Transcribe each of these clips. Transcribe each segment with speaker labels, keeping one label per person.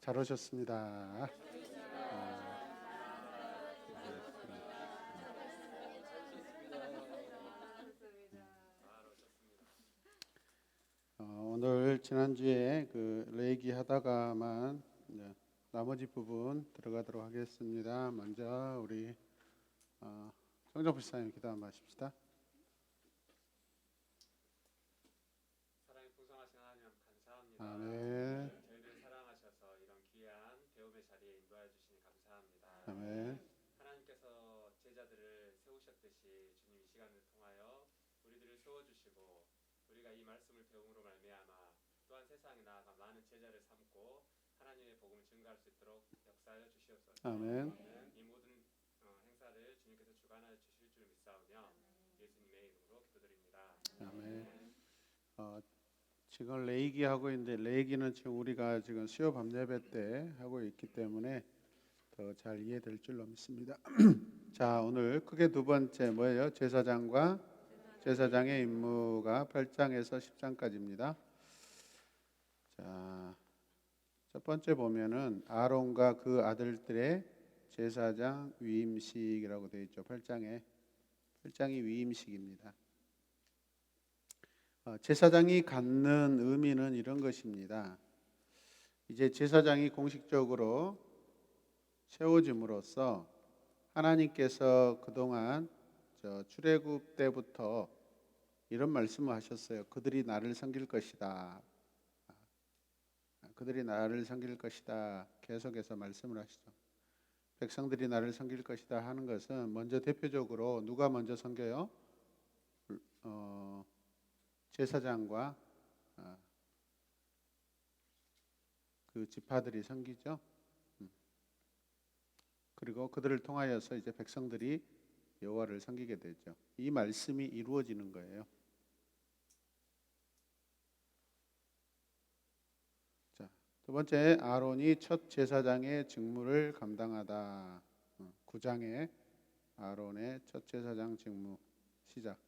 Speaker 1: 잘 오셨습니다. 오늘 지난주에 레이기 하다가만 이제 나머지 부분 들어가도록 하겠습니다. 먼저 우리 정정 불사님 기도 한번 하십시다.
Speaker 2: 사랑이 풍성하신 하나님 감사합니다.
Speaker 1: 아멘.
Speaker 2: 저희를 사랑하셔서 이런 귀한 배움의 자리에 인도하여 주시니 감사합니다.
Speaker 1: 아멘.
Speaker 2: 하나님께서 제자들을 세우셨듯이 주님 이 시간을 통하여 우리들을 세워주시고 우리가 이 말씀을 배움으로 말미암아 또한 세상에 나아가 많은 제자를 삼고 하나님의 복음을 증거할 수 있도록 역사하여 주시옵소서.
Speaker 1: 아멘.
Speaker 2: 이 모든 행사를 주님께서 주관하여 주실 줄 믿사오며 예수님의 이름으로 기도드립니다.
Speaker 1: 아멘. 지금 레이기 하고 있는데 레이기는 지금 우리가 지금 수요 밤 예배 때 하고 있기 때문에 더 잘 이해될 줄로 믿습니다. 자, 오늘 크게 두 번째 뭐예요? 제사장과 제사장의 임무가 8장에서 10장까지입니다. 자, 첫 번째 보면은 아론과 그 아들들의 제사장 위임식이라고 되어 있죠. 8장이 위임식입니다. 제사장이 갖는 의미는 이런 것입니다. 이제 제사장이 공식적으로 세워짐으로써 하나님께서 그동안 출애굽 때부터 이런 말씀을 하셨어요. 그들이 나를 섬길 것이다. 그들이 나를 섬길 것이다. 계속해서 말씀을 하시죠. 백성들이 나를 섬길 것이다 하는 것은 먼저 대표적으로 누가 먼저 섬겨요? 제사장과 그 지파들이 섬기죠. 그리고 그들을 통하여서 이제 백성들이 여호와를 섬기게 되죠. 이 말씀이 이루어지는 거예요. 자, 두 번째, 아론이 첫 제사장의 직무를 감당하다. 9장에 아론의 첫 제사장 직무 시작.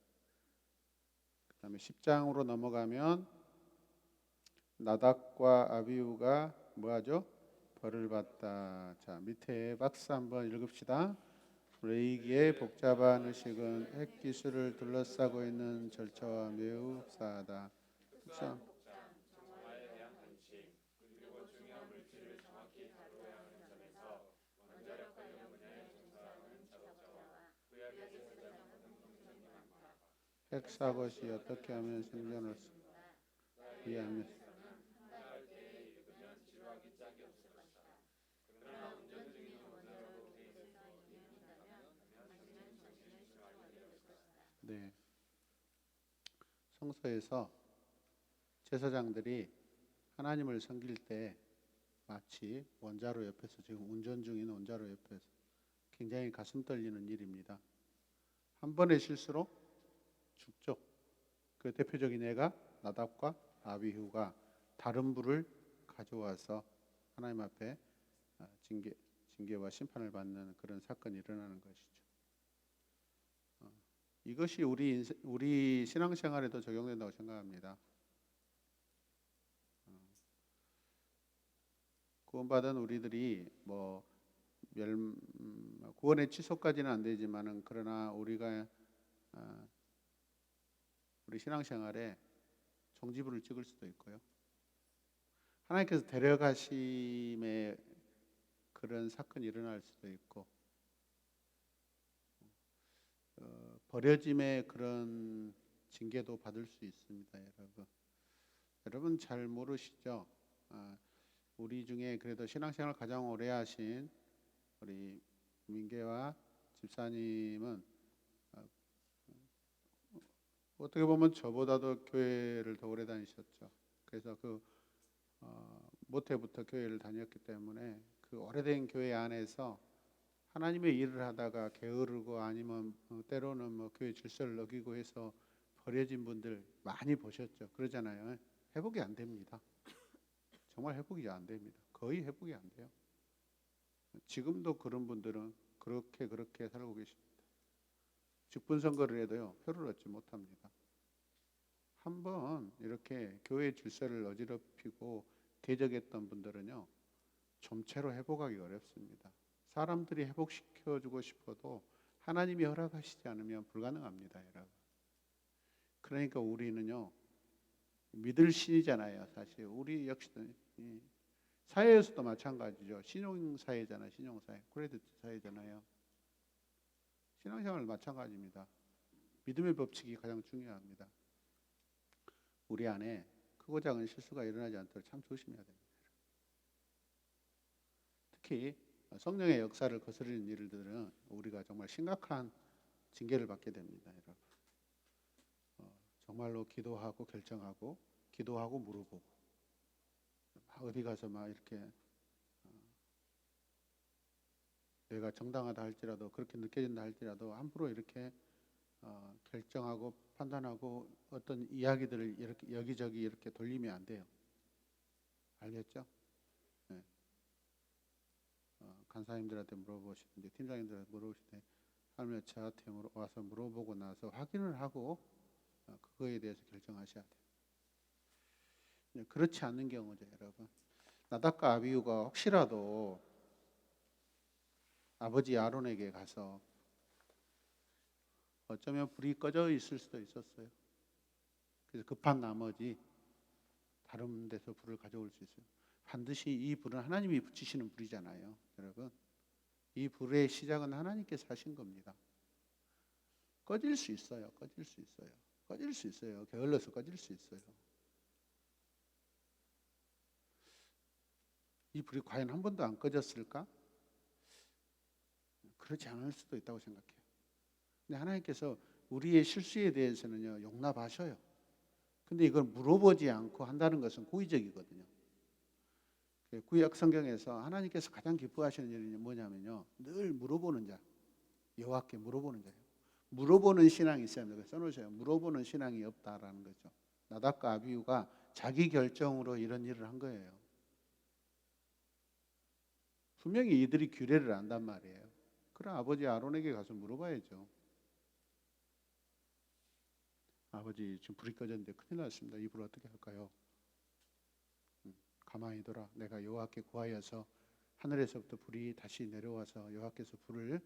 Speaker 1: 그다음에 10장으로 넘어가면 나답과 아비후가 뭐하죠? 벌을 받다. 자, 밑에 박스 한번 읽읍시다. 레이기의 복잡한 의식은 핵 기술을 둘러싸고 있는 절차와 매우 흡사하다. 그렇죠?
Speaker 2: 정화에 대한 반칙 그리고 중요한 물질을 정확히 다루어야 하는 점에서 원자력 관련 분야에 종사하는 작업자와 구약의 제사장은 공통점이 많다.
Speaker 1: 핵 사것이 어떻게 하면 생존할 수 이해하면
Speaker 2: 한가할 때에 읽으면 지루하기 짝이 없을 것이다. 그러나 운전 중인 원자력으로 계획해서 이행한다면 당신은 정신을 집중하게 될 것이다.
Speaker 1: 네. 성서에서 제사장들이 하나님을 섬길 때 마치 원자로 옆에서 지금 운전 중인 원자로 옆에서 굉장히 가슴 떨리는 일입니다. 한 번의 실수로 죽죠. 그 대표적인 예가 나답과 아비후가 다른 불을 가져와서 하나님 앞에 징계와 심판을 받는 그런 사건이 일어나는 것이죠. 이것이 우리 신앙생활에도 적용된다고 생각합니다. 구원받은 우리들이 구원의 취소까지는 안 되지만은 그러나 우리가 우리 신앙생활에 종지부를 찍을 수도 있고요. 하나님께서 데려가심의 그런 사건이 일어날 수도 있고 버려짐의 그런 징계도 받을 수 있습니다, 여러분. 여러분 잘 모르시죠? 우리 중에 그래도 신앙생활 가장 오래 하신 우리 민계와 집사님은 어떻게 보면 저보다도 교회를 더 오래 다니셨죠. 그래서 모태부터 교회를 다녔기 때문에 그 오래된 교회 안에서 하나님의 일을 하다가 게으르고 아니면 때로는 교회 질서를 어기고 해서 버려진 분들 많이 보셨죠. 그러잖아요. 회복이 안 됩니다. 정말 회복이 안 됩니다. 거의 회복이 안 돼요. 지금도 그런 분들은 그렇게 살고 계십니다. 직분선거를 해도요, 표를 얻지 못합니다. 한번 이렇게 교회 질서를 어지럽히고 대적했던 분들은요, 좀채로 회복하기 어렵습니다. 사람들이 회복시켜주고 싶어도 하나님이 허락하시지 않으면 불가능합니다, 여러분. 그러니까 우리는요, 믿을 신이잖아요. 사실 우리 역시도 사회에서도 마찬가지죠. 신용사회잖아요. 신용사회, 크레디트 사회잖아요. 신앙생활 마찬가지입니다. 믿음의 법칙이 가장 중요합니다. 우리 안에 크고 작은 실수가 일어나지 않도록 참 조심해야 됩니다. 특히 성령의 역사를 거스르는 일들은 우리가 정말 심각한 징계를 받게 됩니다, 여러분. 정말로 기도하고 결정하고, 기도하고 물어보고, 어디 가서 막 이렇게 내가 정당하다 할지라도, 그렇게 느껴진다 할지라도 함부로 이렇게 결정하고 판단하고 어떤 이야기들을 이렇게 여기저기 이렇게 돌리면 안 돼요. 알겠죠? 네. 간사님들한테 물어보시는데, 팀장님들한테 물어보실 때 하나님 저한테 와서 물어보고 나서 확인을 하고 그거에 대해서 결정하셔야 돼요. 그렇지 않는 경우죠, 여러분. 나답과 아비후가 혹시라도 아버지 아론에게 가서 어쩌면 불이 꺼져 있을 수도 있었어요. 그래서 급한 나머지 다른 데서 불을 가져올 수 있어요. 반드시 이 불은 하나님이 붙이시는 불이잖아요, 여러분. 이 불의 시작은 하나님께서 하신 겁니다. 꺼질 수 있어요. 꺼질 수 있어요. 꺼질 수 있어요. 게을러서 꺼질 수 있어요. 이 불이 과연 한 번도 안 꺼졌을까? 그렇지 않을 수도 있다고 생각해요. 근데 하나님께서 우리의 실수에 대해서는요, 용납하셔요. 근데 이걸 물어보지 않고 한다는 것은 고의적이거든요. 구약 성경에서 하나님께서 가장 기뻐하시는 일이 뭐냐면요, 늘 물어보는 자, 여호와께 물어보는 자예요. 물어보는 신앙이 있어야 합니다. 써놓으세요. 물어보는 신앙이 없다라는 거죠. 나답과 아비후가 자기 결정으로 이런 일을 한 거예요. 분명히 이들이 규례를 안단 말이에요. 그럼 아버지 아론에게 가서 물어봐야죠. 아버지, 지금 불이 꺼졌는데 큰일 났습니다. 이 불 어떻게 할까요? 가만히 둬라. 내가 여호와께 구하여서 하늘에서부터 불이 다시 내려와서 여호와께서 불을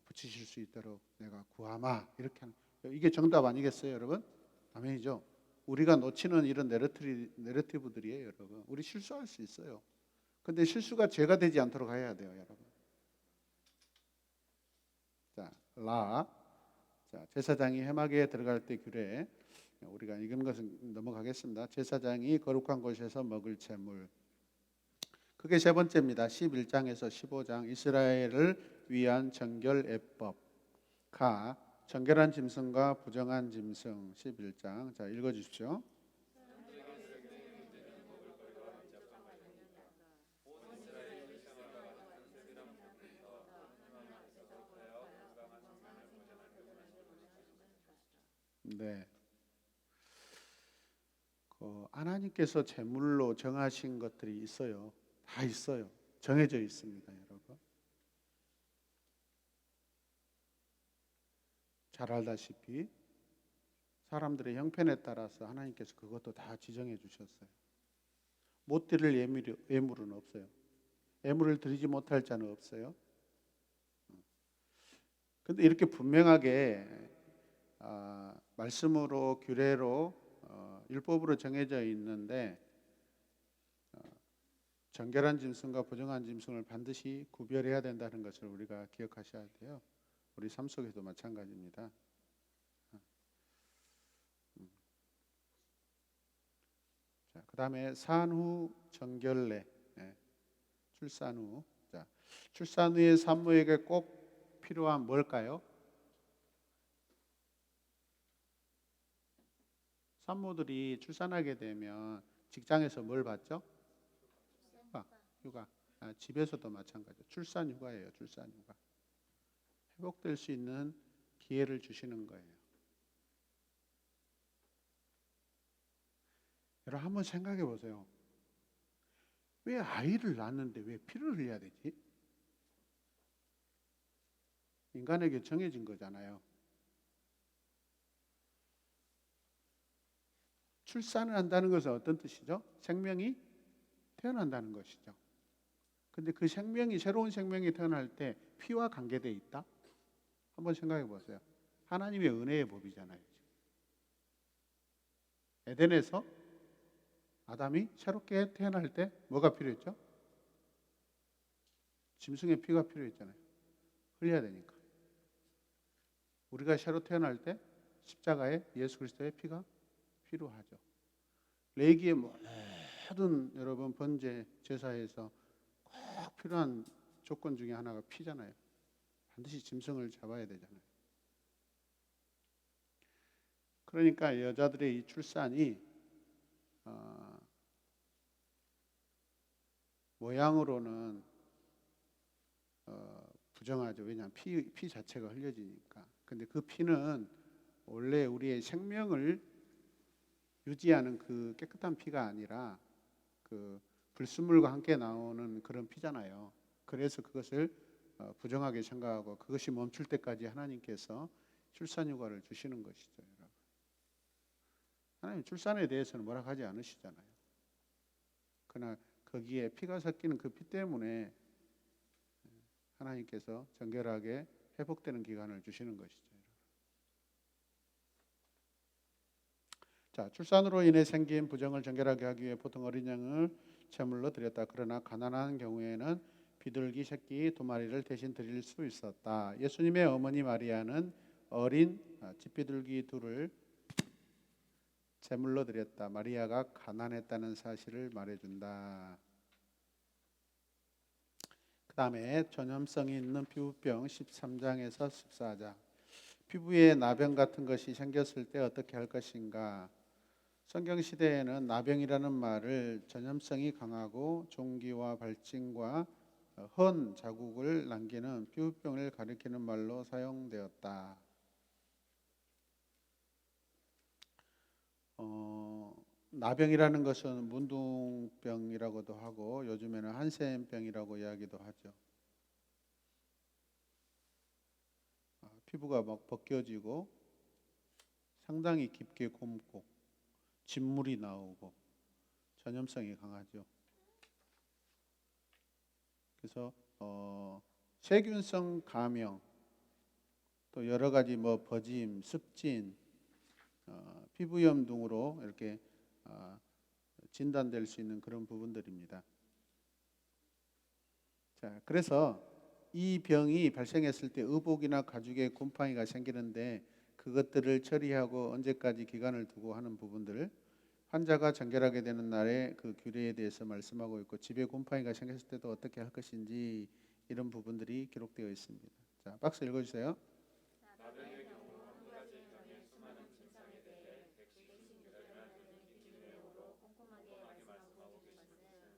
Speaker 1: 붙이실 수 있도록 내가 구하마. 이렇게 하는, 이게 정답 아니겠어요, 여러분? 아멘이죠. 우리가 놓치는 이런 내러티브들이에요, 여러분. 우리 실수할 수 있어요. 근데 실수가 죄가 되지 않도록 해야 돼요, 여러분. 자, 제사장이 회막에 들어갈 때 규례, 우리가 읽은 것은 넘어가겠습니다. 제사장이 거룩한 곳에서 먹을 제물, 그게 세 번째입니다. 11장에서 15장 이스라엘을 위한 정결 예법. 정결한 짐승과 부정한 짐승. 11장. 자, 읽어 주십시오. 네. 하나님께서 제물로 정하신 것들이 있어요. 다 있어요. 정해져 있습니다, 여러분. 잘 알다시피 사람들의 형편에 따라서 하나님께서 그것도 다 지정해 주셨어요. 못 드릴 예물은 없어요. 예물을 드리지 못할 자는 없어요. 근데 이렇게 분명하게 말씀으로 규례로 율법으로 정해져 있는데 정결한 짐승과 부정한 짐승을 반드시 구별해야 된다는 것을 우리가 기억하셔야 돼요. 우리 삶 속에도 마찬가지입니다. 자, 그다음에 산후 정결례, 출산 후. 자, 출산 후에 산모에게 꼭 필요한 뭘까요? 산모들이 출산하게 되면 직장에서 뭘 받죠? 휴가. 집에서도 마찬가지예요. 출산 휴가예요. 출산 휴가. 회복될 수 있는 기회를 주시는 거예요. 여러분 한번 생각해 보세요. 왜 아이를 낳는데 왜 피를 흘려야 되지? 인간에게 정해진 거잖아요. 출산을 한다는 것은 어떤 뜻이죠? 생명이 태어난다는 것이죠. 근데 그 생명이 새로운 생명이 태어날 때 피와 관계되어 있다? 한번 생각해 보세요. 하나님의 은혜의 법이잖아요. 에덴에서 아담이 새롭게 태어날 때 뭐가 필요했죠? 짐승의 피가 필요했잖아요. 흘려야 되니까. 우리가 새로 태어날 때 십자가에 예수 그리스도의 피가 필요하죠. 레위기의 모든 여러분 번제 제사에서 꼭 필요한 조건 중에 하나가 피잖아요. 반드시 짐승을 잡아야 되잖아요. 그러니까 여자들의 이 출산이 모양으로는 부정하죠. 왜냐하면 피 자체가 흘려지니까. 근데 그 피는 원래 우리의 생명을 유지하는 그 깨끗한 피가 아니라 그 불순물과 함께 나오는 그런 피잖아요. 그래서 그것을 부정하게 생각하고 그것이 멈출 때까지 하나님께서 출산 휴가를 주시는 것이죠. 여러분. 하나님 출산에 대해서는 뭐라 하지 않으시잖아요. 그러나 거기에 피가 섞이는 그 피 때문에 하나님께서 정결하게 회복되는 기간을 주시는 것이죠. 자, 출산으로 인해 생긴 부정을 정결하게 하기 위해 보통 어린 양을 제물로 드렸다. 그러나 가난한 경우에는 비둘기 새끼 2마리를 대신 드릴 수 있었다. 예수님의 어머니 마리아는 어린 집비둘기 2를 제물로 드렸다. 마리아가 가난했다는 사실을 말해준다. 그 다음에 전염성이 있는 피부병 13장에서 14장. 피부에 나병 같은 것이 생겼을 때 어떻게 할 것인가. 성경시대에는 나병이라는 말을 전염성이 강하고 종기와 발진과 헌 자국을 남기는 피부병을 가리키는 말로 사용되었다. 나병이라는 것은 문둥병이라고도 하고 요즘에는 한센병이라고 이야기도 하죠. 피부가 막 벗겨지고 상당히 깊게 굼고 진물이 나오고 전염성이 강하죠. 그래서 세균성 감염 또 여러 가지 뭐 버짐, 습진, 피부염 등으로 이렇게 진단될 수 있는 그런 부분들입니다. 자, 그래서 이 병이 발생했을 때 의복이나 가죽에 곰팡이가 생기는데 그것들을 처리하고 언제까지 기간을 두고 하는 부분들을 환자가 정결하게 되는 날에 그 규례에 대해서 말씀하고 있고 집에 곰팡이가 생겼을 때도 어떻게 할 것인지 이런 부분들이 기록되어 있습니다. 자, 박스 읽어주세요.
Speaker 2: 나병의 경우 한 가지 병의 수많은 증상에 대해 백신교사들은 기준으로 꼼꼼하게 말씀하고 계신 것은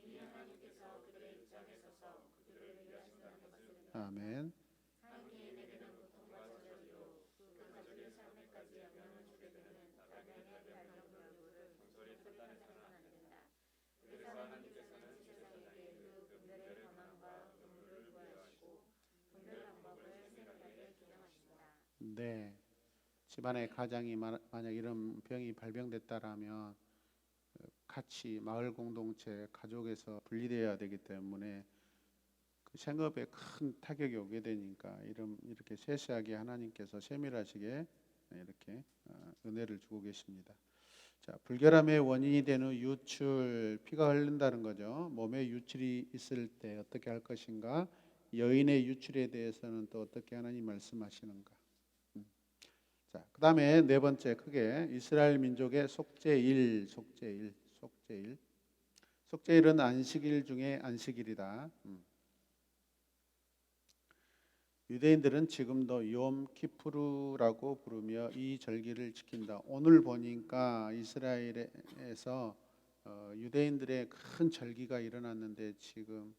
Speaker 2: 이미 하나님께서 그들의 입장에 서서 그들을 위하신다는 것을
Speaker 1: 아멘.
Speaker 2: 한 개인에게는 고통과 저주로 그 가족의 삶에까지 영향을 주게 되는 나병의 발병률을 경솔히 판단해서는 안 된다. 그래서 하나님께서는 제사장에게 그 분별의 권한과 의무를 부여하시고 분별 방법을 세밀하게 규정하신다.
Speaker 1: 네. 집안의 가장이 만약 이런 병이 발병됐다라면 같이 마을 공동체 가족에서 분리되어야 되기 때문에 그 생업에 큰 타격이 오게 되니까 이렇게 세세하게 하나님께서 세밀하시게 이렇게 은혜를 주고 계십니다. 자, 불결함의 원인이 되는 유출, 피가 흐른다는 거죠. 몸에 유출이 있을 때 어떻게 할 것인가? 여인의 유출에 대해서는 또 어떻게 하나님 말씀하시는가? 자, 그 다음에 네 번째 크게 이스라엘 민족의 속죄일. 속죄일은 안식일 중에 안식일이다. 유대인들은 지금도 욤 키푸르라고 부르며 이 절기를 지킨다. 오늘 보니까 이스라엘에서 유대인들의 큰 절기가 일어났는데 지금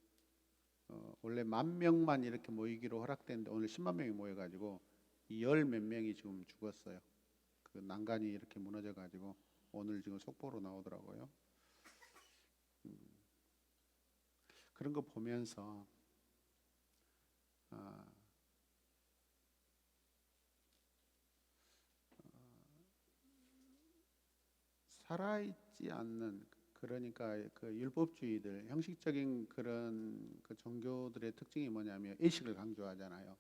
Speaker 1: 원래 10,000명만 이렇게 모이기로 허락됐는데 오늘 10만 명이 모여가지고 열 몇 명이 지금 죽었어요. 그 난간이 이렇게 무너져가지고 오늘 지금 속보로 나오더라고요. 그런 거 보면서 살아있지 않는 그러니까 그 율법주의들 형식적인 그런 그 종교들의 특징이 뭐냐면 의식을 강조하잖아요.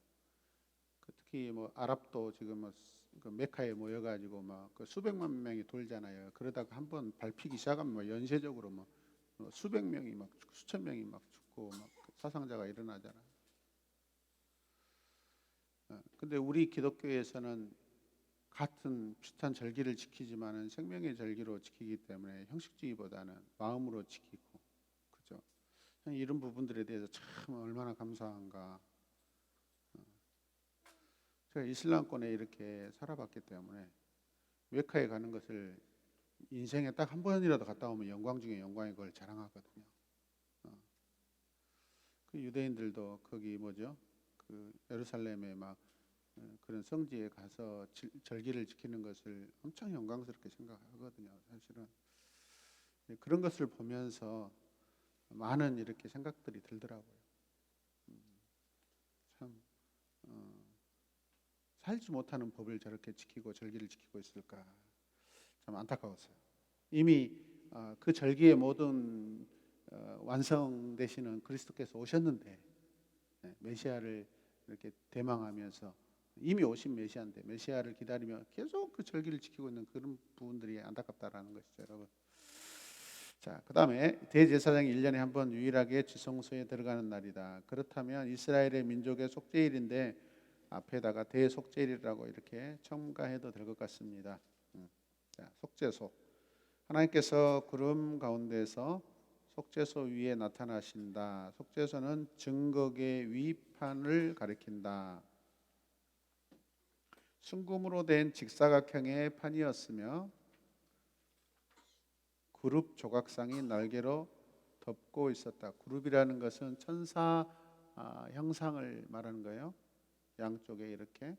Speaker 1: 그 특히 뭐 아랍도 지금 그 메카에 모여가지고 막 그 수백만 명이 돌잖아요. 그러다가 한번 밟히기 시작하면 뭐 연쇄적으로 뭐 수백 명이 막 죽고 수천 명이 막 죽고 막 사상자가 일어나잖아요. 근데 우리 기독교에서는 같은 비슷한 절기를 지키지만은 생명의 절기로 지키기 때문에 형식주의보다는 마음으로 지키고 그죠. 이런 부분들에 대해서 참 얼마나 감사한가. 제가 이슬람권에 이렇게 살아봤기 때문에 메카에 가는 것을 인생에 딱 한 번이라도 갔다 오면 영광 중에 영광인 걸 자랑하거든요. 그 유대인들도 거기 뭐죠? 그 예루살렘에 막 그런 성지에 가서 절기를 지키는 것을 엄청 영광스럽게 생각하거든요. 사실은 그런 것을 보면서 많은 이렇게 생각들이 들더라고요. 참 살지 못하는 법을 저렇게 지키고 절기를 지키고 있을까 참 안타까웠어요. 이미 그 절기의 모든 완성되시는 그리스도께서 오셨는데 메시아를 이렇게 대망하면서 이미 오신 메시아인데 메시아를 기다리며 계속 그 절기를 지키고 있는 그런 부분들이 안타깝다라는 것이죠, 여러분. 자, 그다음에 대제사장이 1년에 한 번 유일하게 지성소에 들어가는 날이다. 그렇다면 이스라엘의 민족의 속죄일인데 앞에다가 대속죄일이라고 이렇게 첨가해도 될 것 같습니다. 자, 속죄소. 하나님께서 구름 가운데서 속죄소 위에 나타나신다. 속죄소는 증거의 위판을 가리킨다. 순금으로 된 직사각형의 판이었으며 그룹 조각상이 날개로 덮고 있었다. 그룹이라는 것은 천사 형상을 말하는 거예요. 양쪽에 이렇게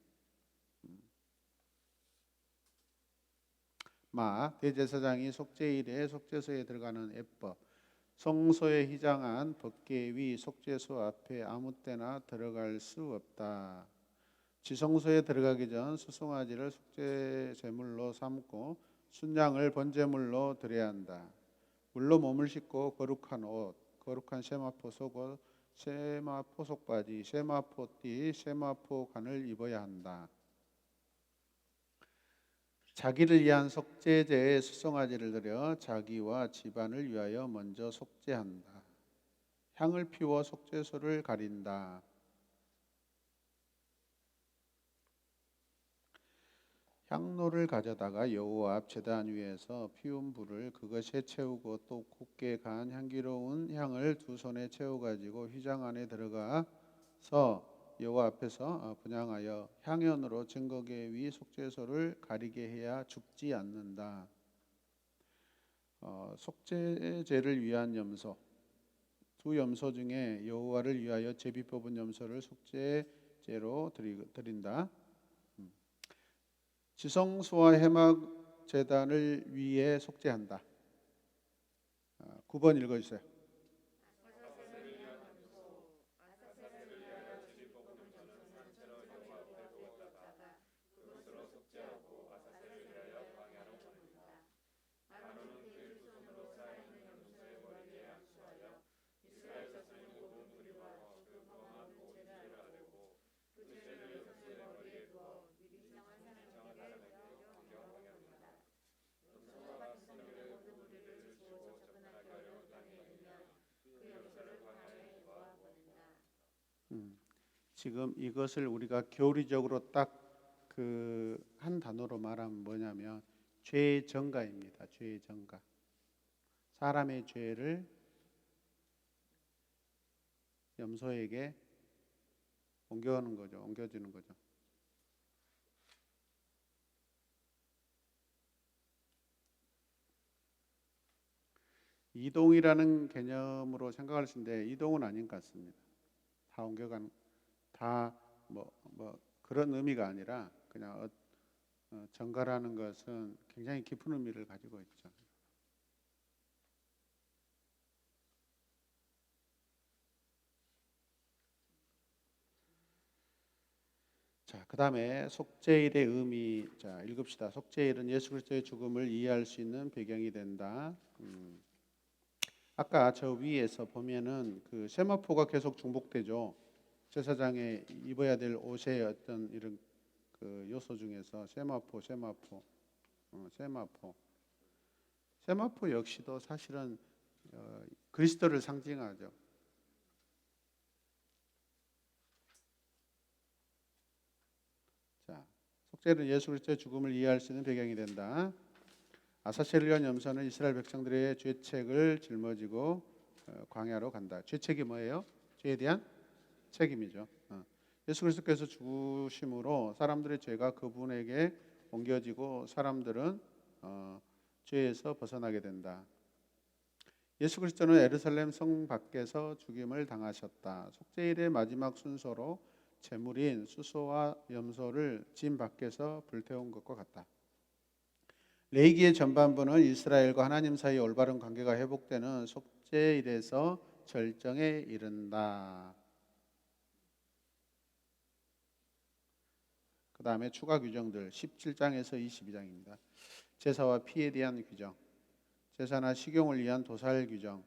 Speaker 1: 대제사장이 속죄일에 속죄소에 들어가는 예법. 성소에 휘장한 법궤 위 속죄소 앞에 아무 때나 들어갈 수 없다. 지성소에 들어가기 전 수송아지를 속죄 제물로 삼고 순양을 번제물로 드려야 한다. 물로 몸을 씻고 거룩한 옷, 거룩한 세마포 속옷, 세마포 속바지, 세마포 띠, 세마포 간을 입어야 한다. 자기를 위한 속죄제에 수송아지를 드려 자기와 집안을 위하여 먼저 속죄한다. 향을 피워 속죄소를 가린다. 향로를 가져다가 여호와 앞 제단 위에서 피운 불을 그것에 채우고 또 곱게 간 향기로운 향을 두 손에 채워 가지고 휘장 안에 들어가서 여호와 앞에서 분향하여 향연으로 증거궤 위 속죄소를 가리게 해야 죽지 않는다. 속죄제를 위한 염소, 두 염소 중에 여호와를 위하여 제비 뽑은 염소를 속죄제로 드린다. 지성소와 회막 제단을 위에 속죄한다. 9번 읽어주세요. 지금 이것을 우리가 교리적으로 딱 그 한 단어로 말하면 뭐냐면 죄정가입니다. 죄정가. 사람의 죄를 염소에게 옮겨오는 거죠. 옮겨주는 거죠. 이동이라는 개념으로 생각할 수 있는데 이동은 아닌 것 같습니다. 다 옮겨간 다 뭐 그런 의미가 아니라 그냥 정가라는 것은 굉장히 깊은 의미를 가지고 있죠. 자, 그다음에 속죄일의 의미. 자, 읽읍시다. 속죄일은 예수 그리스도의 죽음을 이해할 수 있는 배경이 된다. 아까 저 위에서 보면은 그 세마포가 계속 중복되죠. 제사장에 입어야 될 옷의 어떤 이런 그 요소 중에서 세마포, 세마포. 세마포 역시도 사실은 그리스도를 상징하죠. 자, 속죄는 예수 그리스도의 죽음을 이해할 수 있는 배경이 된다. 아사셀리온 염소는 이스라엘 백성들의 죄책을 짊어지고 광야로 간다. 죄책이 뭐예요? 죄에 대한 책임이죠. 예수 그리스도께서 죽으심으로 사람들의 죄가 그분에게 옮겨지고 사람들은 죄에서 벗어나게 된다. 예수 그리스도는 예루살렘 성 밖에서 죽임을 당하셨다. 속죄일의 마지막 순서로 제물인 수소와 염소를 진 밖에서 불태운 것과 같다. 레위기의 전반부는 이스라엘과 하나님 사이의 올바른 관계가 회복되는 속죄일에서 절정에 이른다. 그 다음에 추가 규정들 17장에서 22장입니다. 제사와 피에 대한 규정, 제사나 식용을 위한 도살 규정.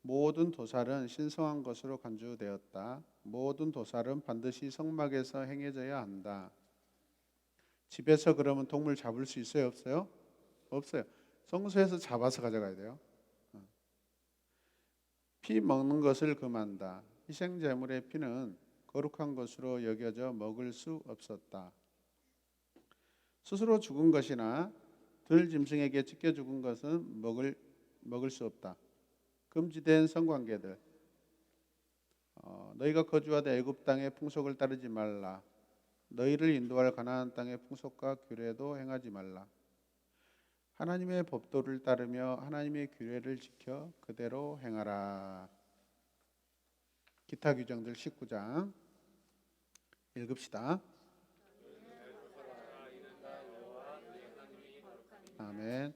Speaker 1: 모든 도살은 신성한 것으로 간주되었다. 모든 도살은 반드시 성막에서 행해져야 한다. 집에서 그러면 동물 잡을 수 있어요? 없어요? 없어요. 성소에서 잡아서 가져가야 돼요. 피 먹는 것을 금한다. 희생제물의 피는 거룩한 것으로 여겨져 먹을 수 없었다. 스스로 죽은 것이나 들짐승에게 찢겨 죽은 것은 먹을 수 없다. 금지된 성관계들. 너희가 거주하던 애굽 땅의 풍속을 따르지 말라. 너희를 인도할 가나안 땅의 풍속과 규례도 행하지 말라. 하나님의 법도를 따르며 하나님의 규례를 지켜 그대로 행하라. 기타 규정들 19장 읽읍시다. 아멘.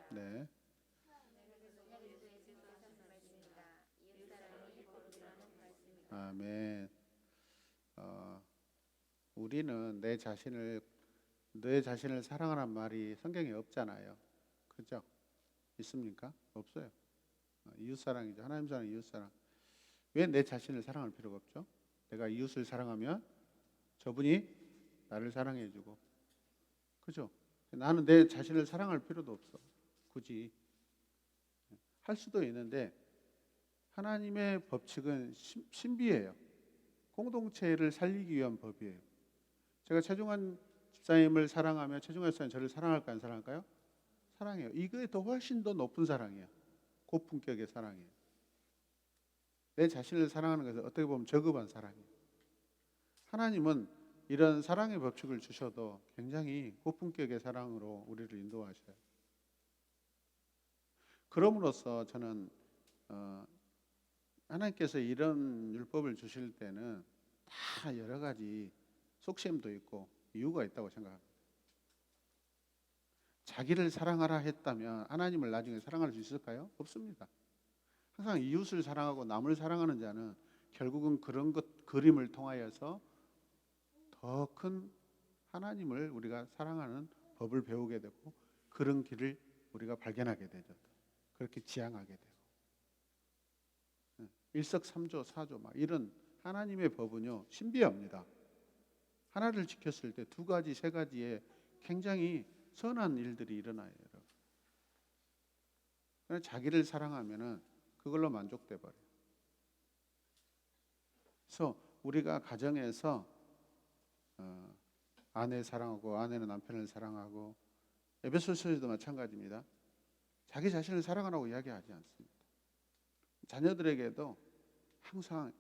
Speaker 1: 네. 아멘. 우리는 내 자신을 사랑하는 말이 성경에 없잖아요. 그죠? 있습니까? 없어요. 이웃사랑이죠. 하나님 사랑, 이웃사랑. 왜 내 자신을 사랑할 필요가 없죠? 내가 이웃을 사랑하면 저분이 나를 사랑해주고, 그죠? 나는 내 자신을 사랑할 필요도 없어. 굳이 할 수도 있는데 하나님의 법칙은 신비해요. 공동체를 살리기 위한 법이에요. 제가 최중환 집사님을 사랑하며 최중환 집사님 저를 사랑할까요? 안 사랑할까요? 사랑해요. 이거에 더 훨씬 더 높은 사랑이에요. 고품격의 사랑이에요. 내 자신을 사랑하는 것은 어떻게 보면 저급한 사랑이에요. 하나님은 이런 사랑의 법칙을 주셔도 굉장히 고품격의 사랑으로 우리를 인도하셔요. 그럼으로써 저는 하나님께서 이런 율법을 주실 때는 다 여러 가지 속셈도 있고 이유가 있다고 생각합니다. 자기를 사랑하라 했다면 하나님을 나중에 사랑할 수 있을까요? 없습니다. 항상 이웃을 사랑하고 남을 사랑하는 자는 결국은 그런 그림을 통하여서 더 큰 하나님을 우리가 사랑하는 법을 배우게 되고 그런 길을 우리가 발견하게 되죠. 그렇게 지향하게 되고 일석삼조 사조 막 이런 하나님의 법은요 신비합니다. 하나를 지켰을 때 두 가지 세 가지의 굉장히 선한 일들이 일어나요. 여러분. 자기를 사랑하면은 그걸로 만족돼 버려요. 그래서 우리가 가정에서 아내 사랑하고 아내는 남편을 사랑하고 에베소서에도 마찬가지입니다. 자기 자신을 사랑하라고 이야기하지 않습니다. 자녀들에게도 항상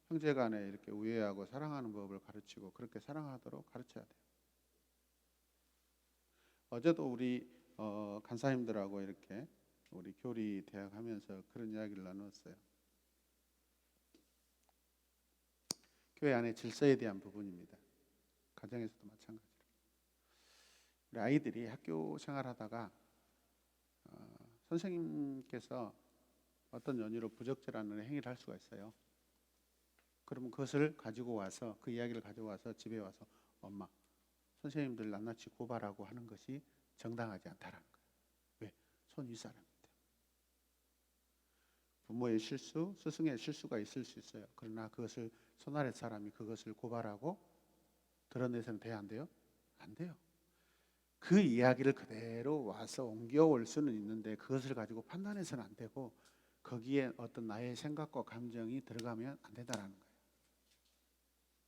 Speaker 1: 형제간에 이렇게 우애하고 사랑하는 법을 가르치고 그렇게 사랑하도록 가르쳐야 돼요. 어제도 우리 간사님들하고 이렇게 우리 교리 대학 하면서 그런 이야기를 나눴어요. 교회 안에 질서에 대한 부분입니다. 가정에서도 마찬가지로. 우리 아이들이 학교 생활하다가 선생님께서 어떤 연유로 부적절한 행위를 할 수가 있어요. 그러면 그것을 가지고 와서 그 이야기를 가지고 와서 집에 와서 엄마 선생님들 낱낱이 고발하고 하는 것이 정당하지 않다라는 거예요. 왜? 손 윗사람인데. 부모의 실수, 스승의 실수가 있을 수 있어요. 그러나 그것을 손 아래 사람이 그것을 고발하고 드러내서는 돼야 안 돼요? 안 돼요. 그 이야기를 그대로 와서 옮겨올 수는 있는데 그것을 가지고 판단해서는 안 되고 거기에 어떤 나의 생각과 감정이 들어가면 안 된다는 거예요.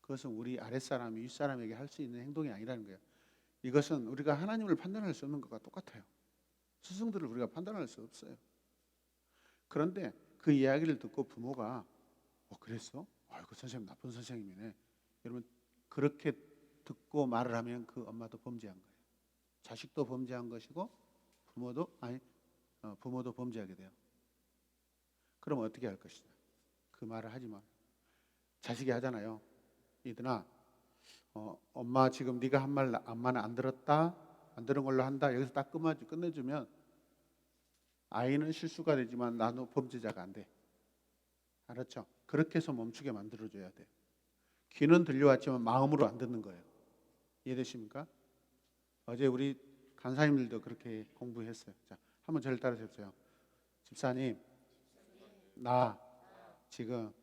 Speaker 1: 그것은 우리 아랫사람이 윗사람에게 할 수 있는 행동이 아니라는 거예요. 이것은 우리가 하나님을 판단할 수 없는 것과 똑같아요. 스승들을 우리가 판단할 수 없어요. 그런데 그 이야기를 듣고 부모가 그랬어? 그 선생님 나쁜 선생님이네. 여러분 그렇게 듣고 말을 하면 그 엄마도 범죄한 거예요. 자식도 범죄한 것이고 부모도 범죄하게 돼요. 그럼 어떻게 할 것이냐? 그 말을 하지 마. 자식이 하잖아요. 이든아, 엄마 지금 네가 한 말 엄마는 안 들었다, 안 들은 걸로 한다. 여기서 딱 끝내주면 아이는 실수가 되지만 나도 범죄자가 안 돼. 알았죠? 그렇게 해서 멈추게 만들어줘야 돼. 귀는 들려왔지만 마음으로 안 듣는 거예요. 이해되십니까? 어제 우리 간사님들도 그렇게 공부했어요. 자, 한번 저를 따라해보세요. 집사님, 나 지금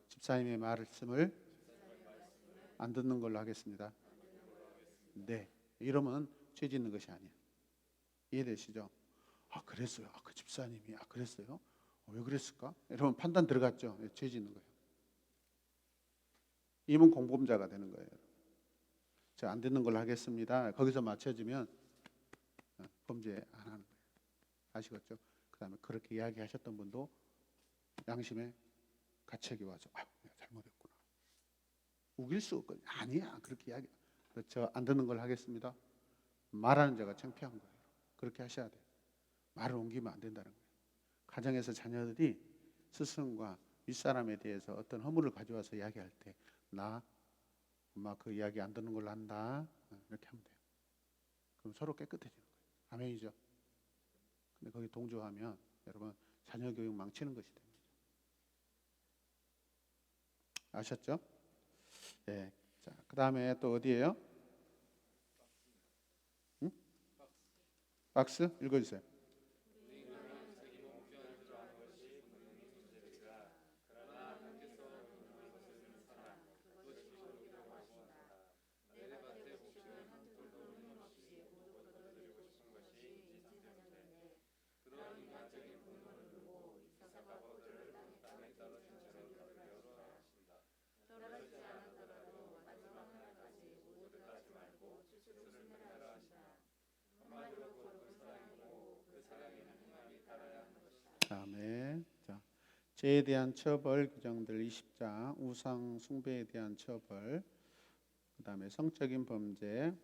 Speaker 1: 집사님의 말씀을 안 듣는 걸로 하겠습니다. 네, 이러면 죄 짓는 것이 아니에요. 이해되시죠? 그랬어요. 그 집사님이 그랬어요. 왜 그랬을까? 이러면 판단 들어갔죠. 죄 짓는 거예요. 이면 공범자가 되는 거예요. 자, 안 듣는 걸로 하겠습니다. 거기서 맞춰지면 범죄 안 하는 거예요. 아시겠죠? 그다음에 그렇게 이야기하셨던 분도 양심의 가책이 와서 내가 잘못했구나. 우길 수 없거든요. 아니야 그렇게 이야기. 그렇죠. 안 듣는 걸 하겠습니다. 말하는 자가 창피한 거예요. 그렇게 하셔야 돼요. 말을 옮기면 안 된다는 거예요. 가정에서 자녀들이 스승과 윗사람에 대해서 어떤 허물을 가져와서 이야기할 때 나 엄마 그 이야기 안 듣는 걸로 한다. 이렇게 하면 돼요. 그럼 서로 깨끗해지는 거예요. 아멘이죠. 근데 거기 동조하면 여러분 자녀 교육 망치는 것이 됩니다. 아셨죠? 네. 자, 그 다음에 또 어디예요? 응? 박스 읽어주세요. 아멘. 자, 죄에 대한 처벌 규정들 20장, 우상 숭배에 대한 처벌, 그다음에 성적인 범죄,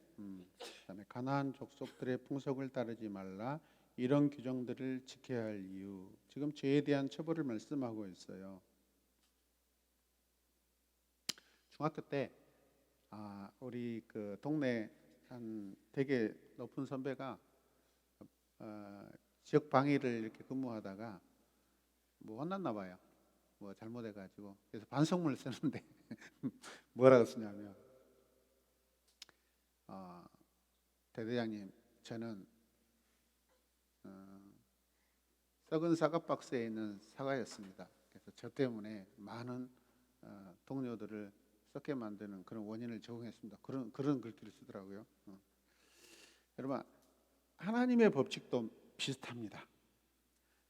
Speaker 1: 그다음에 가나안 족속들의 풍속을 따르지 말라. 이런 규정들을 지켜야 할 이유. 지금 죄에 대한 처벌을 말씀하고 있어요. 중학교 때 우리 그 동네 한 되게 높은 선배가 지역 방위를 이렇게 근무하다가 뭐 혼났나 봐요. 뭐 잘못해가지고 그래서 반성문을 쓰는데 뭐라고 쓰냐면 대대장님 저는 썩은 사과 박스에 있는 사과였습니다. 그래서 저 때문에 많은 동료들을 썩게 만드는 그런 원인을 제공했습니다. 그런 글귀를 쓰더라고요. 여러분 하나님의 법칙도 비슷합니다.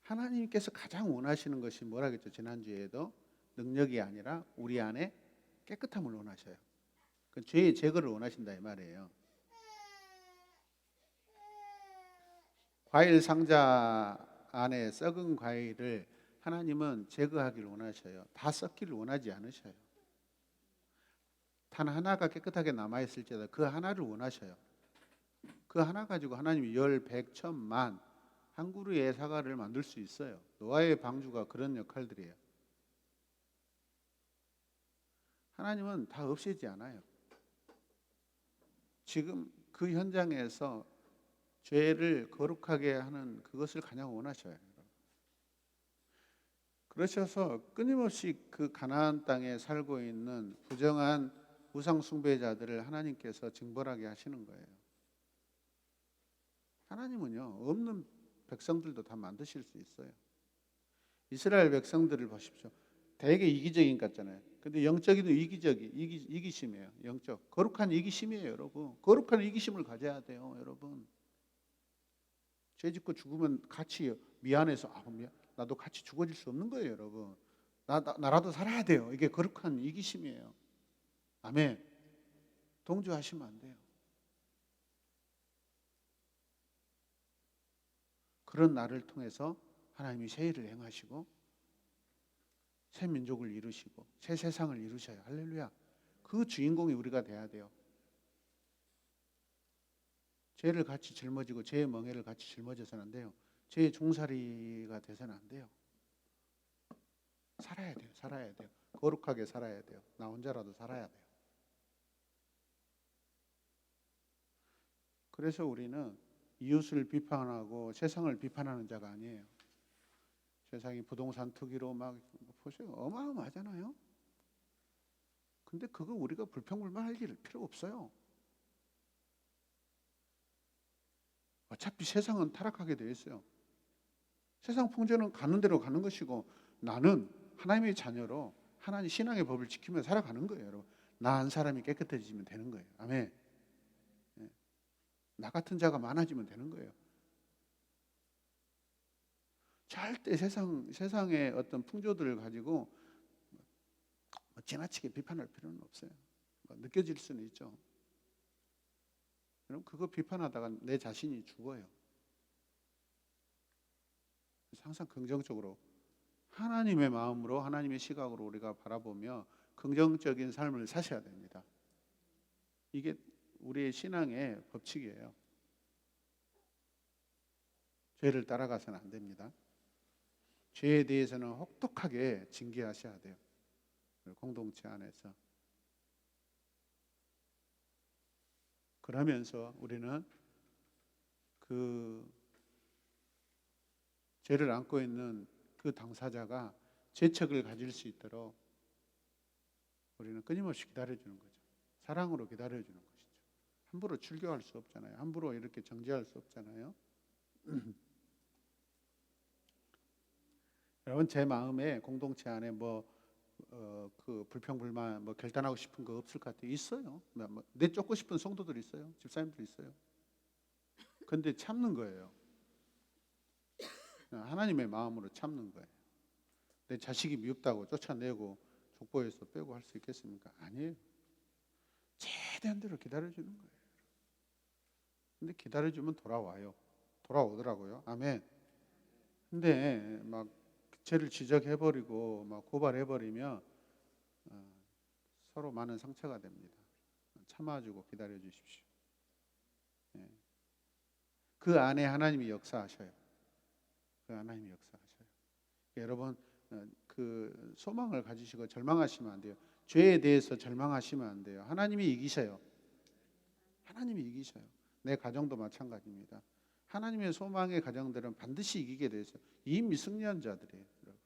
Speaker 1: 하나님께서 가장 원하시는 것이 뭐라겠죠? 지난주에도 능력이 아니라 우리 안에 깨끗함을 원하셔요. 그 죄의 제거를 원하신다 이 말이에요. 과일 상자 안에 썩은 과일을 하나님은 제거하기를 원하셔요. 다 썩기를 원하지 않으셔요. 단 하나가 깨끗하게 남아있을지라도 그 하나를 원하셔요. 그 하나 가지고 하나님이 열, 백, 천만 한 그루의 사과를 만들 수 있어요. 노아의 방주가 그런 역할들이에요. 하나님은 다 없애지 않아요. 지금 그 현장에서 죄를 거룩하게 하는 그것을 가장 원하셔요. 그러셔서 끊임없이 그 가나안 땅에 살고 있는 부정한 우상 숭배자들을 하나님께서 징벌하게 하시는 거예요. 하나님은요 없는 백성들도 다 만드실 수 있어요. 이스라엘 백성들을 보십시오. 되게 이기적인 것 같잖아요. 근데 영적인 이기심이에요. 영적 거룩한 이기심이에요, 여러분. 거룩한 이기심을 가져야 돼요, 여러분. 죄 짓고 죽으면 같이 미안해서 나도 같이 죽어질 수 없는 거예요, 여러분. 나라도 살아야 돼요. 이게 거룩한 이기심이에요. 아멘. 동조하시면 안 돼요. 그런 나를 통해서 하나님이 새 일을 행하시고 새 민족을 이루시고 새 세상을 이루셔요. 할렐루야. 그 주인공이 우리가 돼야 돼요. 죄를 같이 짊어지고 죄의 멍에를 같이 짊어져서는 안 돼요. 죄의 종살이가 돼서는 안 돼요. 살아야 돼요. 살아야 돼요. 거룩하게 살아야 돼요. 나 혼자라도 살아야 돼요. 그래서 우리는 이웃을 비판하고 세상을 비판하는 자가 아니에요. 세상이 부동산 투기로 막 보세요. 어마어마하잖아요. 근데 그거 우리가 불평불만할 필요 없어요. 어차피 세상은 타락하게 되어 있어요. 세상 풍조는 가는 대로 가는 것이고 나는 하나님의 자녀로 하나님 신앙의 법을 지키며 살아가는 거예요, 여러분. 나 한 사람이 깨끗해지면 되는 거예요. 아멘. 나 같은 자가 많아지면 되는 거예요. 절대 세상의 어떤 풍조들을 가지고 지나치게 비판할 필요는 없어요. 느껴질 수는 있죠. 여러분 그거 비판하다가 내 자신이 죽어요. 항상 긍정적으로 하나님의 마음으로 하나님의 시각으로 우리가 바라보며 긍정적인 삶을 사셔야 됩니다. 이게 우리의 신앙의 법칙이에요. 죄를 따라가서는 안 됩니다. 죄에 대해서는 혹독하게 징계하셔야 돼요. 공동체 안에서. 그러면서 우리는 그 죄를 안고 있는 그 당사자가 죄책을 가질 수 있도록 우리는 끊임없이 기다려주는 거죠. 사랑으로 기다려주는 것이죠. 함부로 출교할 수 없잖아요. 함부로 이렇게 정죄할 수 없잖아요. 여러분 제 마음에 공동체 안에 그 불평불만 결단하고 싶은 거 없을 것 같아요. 있어요. 내쫓고 싶은 성도들 있어요. 집사님들 있어요. 근데 참는 거예요. 하나님의 마음으로 참는 거예요. 내 자식이 미흡다고 쫓아내고 족보에서 빼고 할 수 있겠습니까? 아니에요. 최대한 대로 기다려주는 거예요. 근데 기다려주면 돌아오더라고요. 아멘. 근데 막 죄를 지적해버리고 막 고발해버리면 서로 많은 상처가 됩니다. 참아주고 기다려주십시오. 그 안에 하나님이 역사하셔요. 그 하나님이 역사하셔요. 여러분 그 소망을 가지시고 절망하시면 안 돼요. 죄에 대해서 절망하시면 안 돼요. 하나님이 이기셔요. 하나님이 이기셔요. 내 가정도 마찬가지입니다. 하나님의 소망의 가정들은 반드시 이기게 돼 있어요. 이 미승리한 자들이에요. 여러분.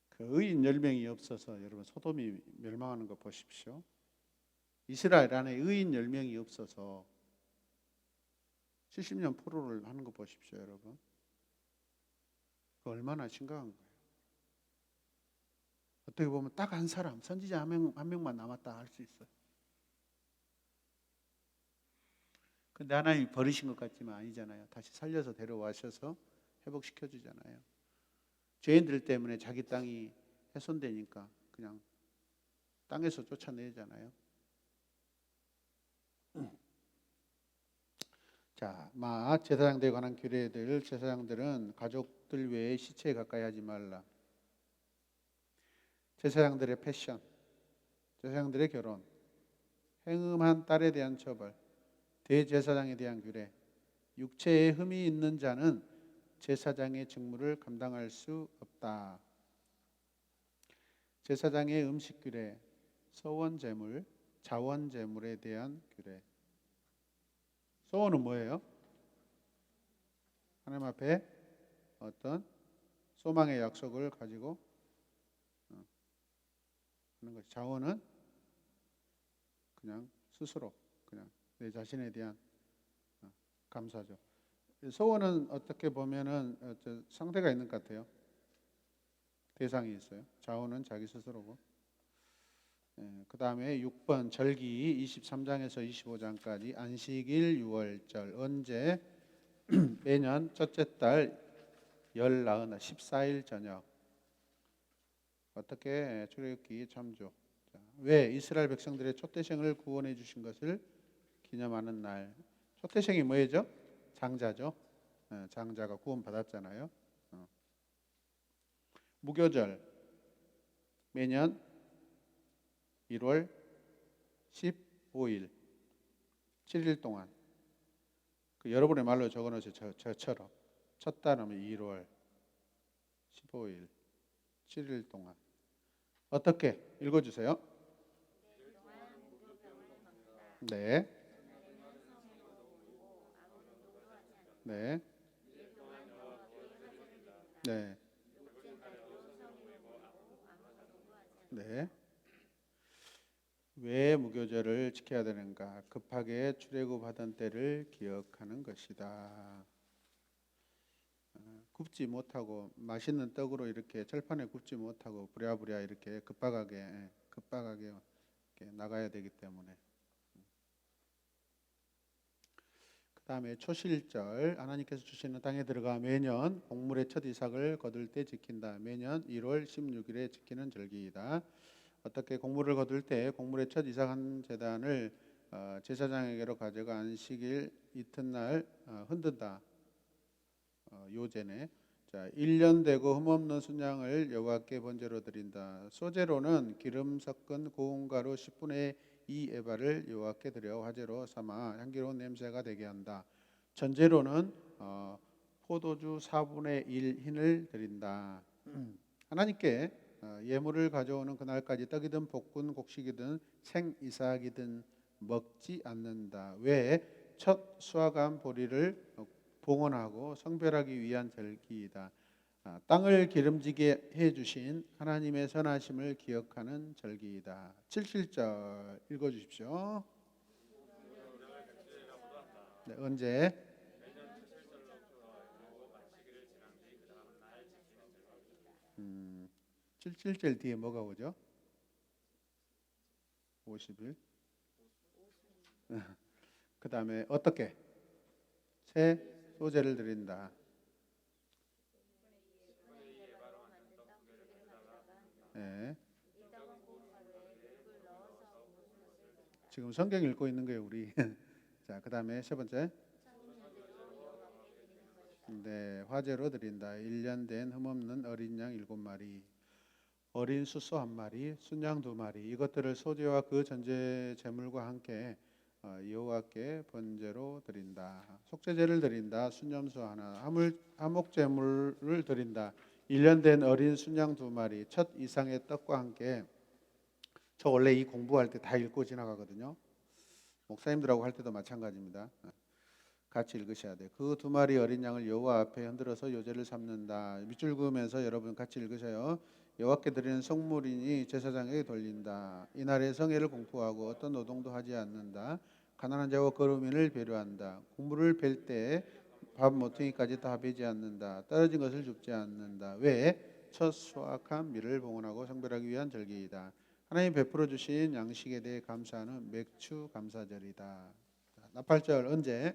Speaker 1: 그 의인 10명이 없어서 여러분 소돔이 멸망하는 거 보십시오. 이스라엘 안에 의인 10명이 없어서 70년 포로를 하는 거 보십시오, 여러분. 그 얼마나 심각한 거예요. 어떻게 보면 딱 한 사람, 선지자 한 명만 남았다 할 수 있어요. 근데 하나님이 버리신 것 같지만 아니잖아요. 다시 살려서 데려와셔서 회복시켜 주잖아요. 죄인들 때문에 자기 땅이 훼손되니까 그냥 땅에서 쫓아내잖아요. 자, 제사장들에 관한 규례들, 제사장들은 가족들 외에 시체에 가까이 하지 말라. 제사장들의 패션, 제사장들의 결혼, 행음한 딸에 대한 처벌, 대제사장에 대한 규례, 육체에 흠이 있는 자는 제사장의 직무를 감당할 수 없다. 제사장의 음식 규례, 서원 제물, 자원 제물에 대한 규례. 서원은 뭐예요? 하나님 앞에 어떤 소망의 약속을 가지고 하는 것이. 자원은 그냥 스스로 그냥 내 자신에 대한 감사죠. 소원은 어떻게 보면은 상대가 있는 것 같아요. 대상이 있어요. 자원은 자기 스스로고. 그 다음에 6번 절기 23장에서 25장까지 안식일 6월절 언제 매년 첫째 달 열 나흔 14일 저녁 어떻게 출애굽기 참조. 왜 이스라엘 백성들의 초태생을 구원해 주신 것을 기념하는 날. 초태생이 뭐예요? 장자죠. 장자가 구원받았잖아요. 무교절 매년 1월 15일 7일 동안 여러분의 말로 적어놓으세요. 저처럼 첫 단어는 1월 15일 7일 동안 어떻게 읽어주세요. 네, 네, 네, 네. 왜 무교절을 지켜야 되는가? 급하게 출애굽하던 때를 기억하는 것이다. 굽지 못하고 맛있는 떡으로 이렇게 철판에 굽지 못하고 부랴부랴 이렇게 급박하게 이렇게 나가야 되기 때문에. 그 다음에 초실절 하나님께서 주시는 땅에 들어가 매년 곡물의 첫 이삭을 거둘 때 지킨다. 매년 1월 16일에 지키는 절기이다. 어떻게 곡물을 거둘 때 곡물의 첫 이삭 한 제단을 제사장에게로 가져가 안식일 이튿날 흔든다. 요제네. 자, 1년 되고 흠없는 순양을 여호와께 번제로 드린다. 소제로는 기름 섞은 고운 가루 10분의 2 에바를 여호와께 드려 화제로 삼아 향기로운 냄새가 되게 한다. 전제로는 포도주 4분의 1 흰을 드린다. 하나님께 예물을 가져오는 그날까지 떡이든 볶은 곡식이든 생 이삭이든 먹지 않는다. 왜? 첫 수확한 보리를 봉헌하고 성별하기 위한 절기이다. 땅을 기름지게 해주신 하나님의 선하심을 기억하는 절기이다. 77절 읽어주십시오. 네, 언제? 77절 뒤에 뭐가 오죠? 50일. 그 다음에 어떻게? 새 소제를 드린다. 네. 지금 성경 읽고 있는 거예요, 우리. 자, 그 다음에 세 번째. 네, 화제로 드린다. 1년 된 흠없는 어린 양 7마리, 어린 수소 1마리, 순양 2마리. 이것들을 소제와 그 전제 제물과 함께 여호와께 번제로 드린다. 속죄제를 드린다. 순염소 하나, 화목 제물을 드린다. 1년 된 어린 순양 2마리, 첫 이상의 떡과 함께. 저 원래 이 공부할 때 다 읽고 지나가거든요. 목사님들하고 할 때도 마찬가지입니다. 같이 읽으셔야 돼요. 그 2마리 어린 양을 여호와 앞에 흔들어서 요제를 삼는다. 밑줄 그으면서 여러분 같이 읽으셔요. 여호와께 드리는 성물이니 제사장에게 돌린다. 이날에 성회를 공포하고 어떤 노동도 하지 않는다. 가난한 자와 거루민을 배려한다. 국물을 벨 때 밥 모퉁이까지 다 베지 않는다. 떨어진 것을 줍지 않는다. 왜? 첫 수확한 밀을 봉헌하고 성별하기 위한 절기이다. 하나님 베풀어 주신 양식에 대해 감사하는 맥주 감사절이다. 나팔절 언제?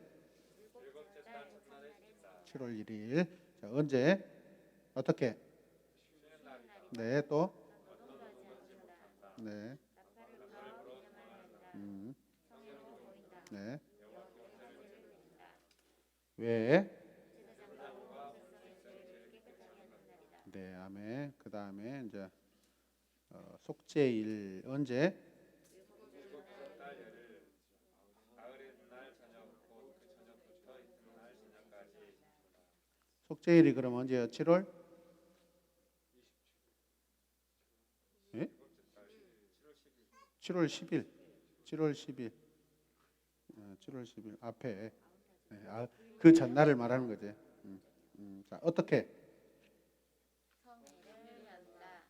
Speaker 1: 7월 1일. 자, 언제? 어떻게? 네, 또? 네. 네. 왜? 네, 아멘. 그 다음에 이제 속죄일 언제? 속죄일이 그럼 언제요? 7월? 예? 7월 10일. 7월 10일. 7월 10일 앞에. 네, 그 전날을 말하는 거죠. 자, 어떻게?
Speaker 3: 성회를 한다.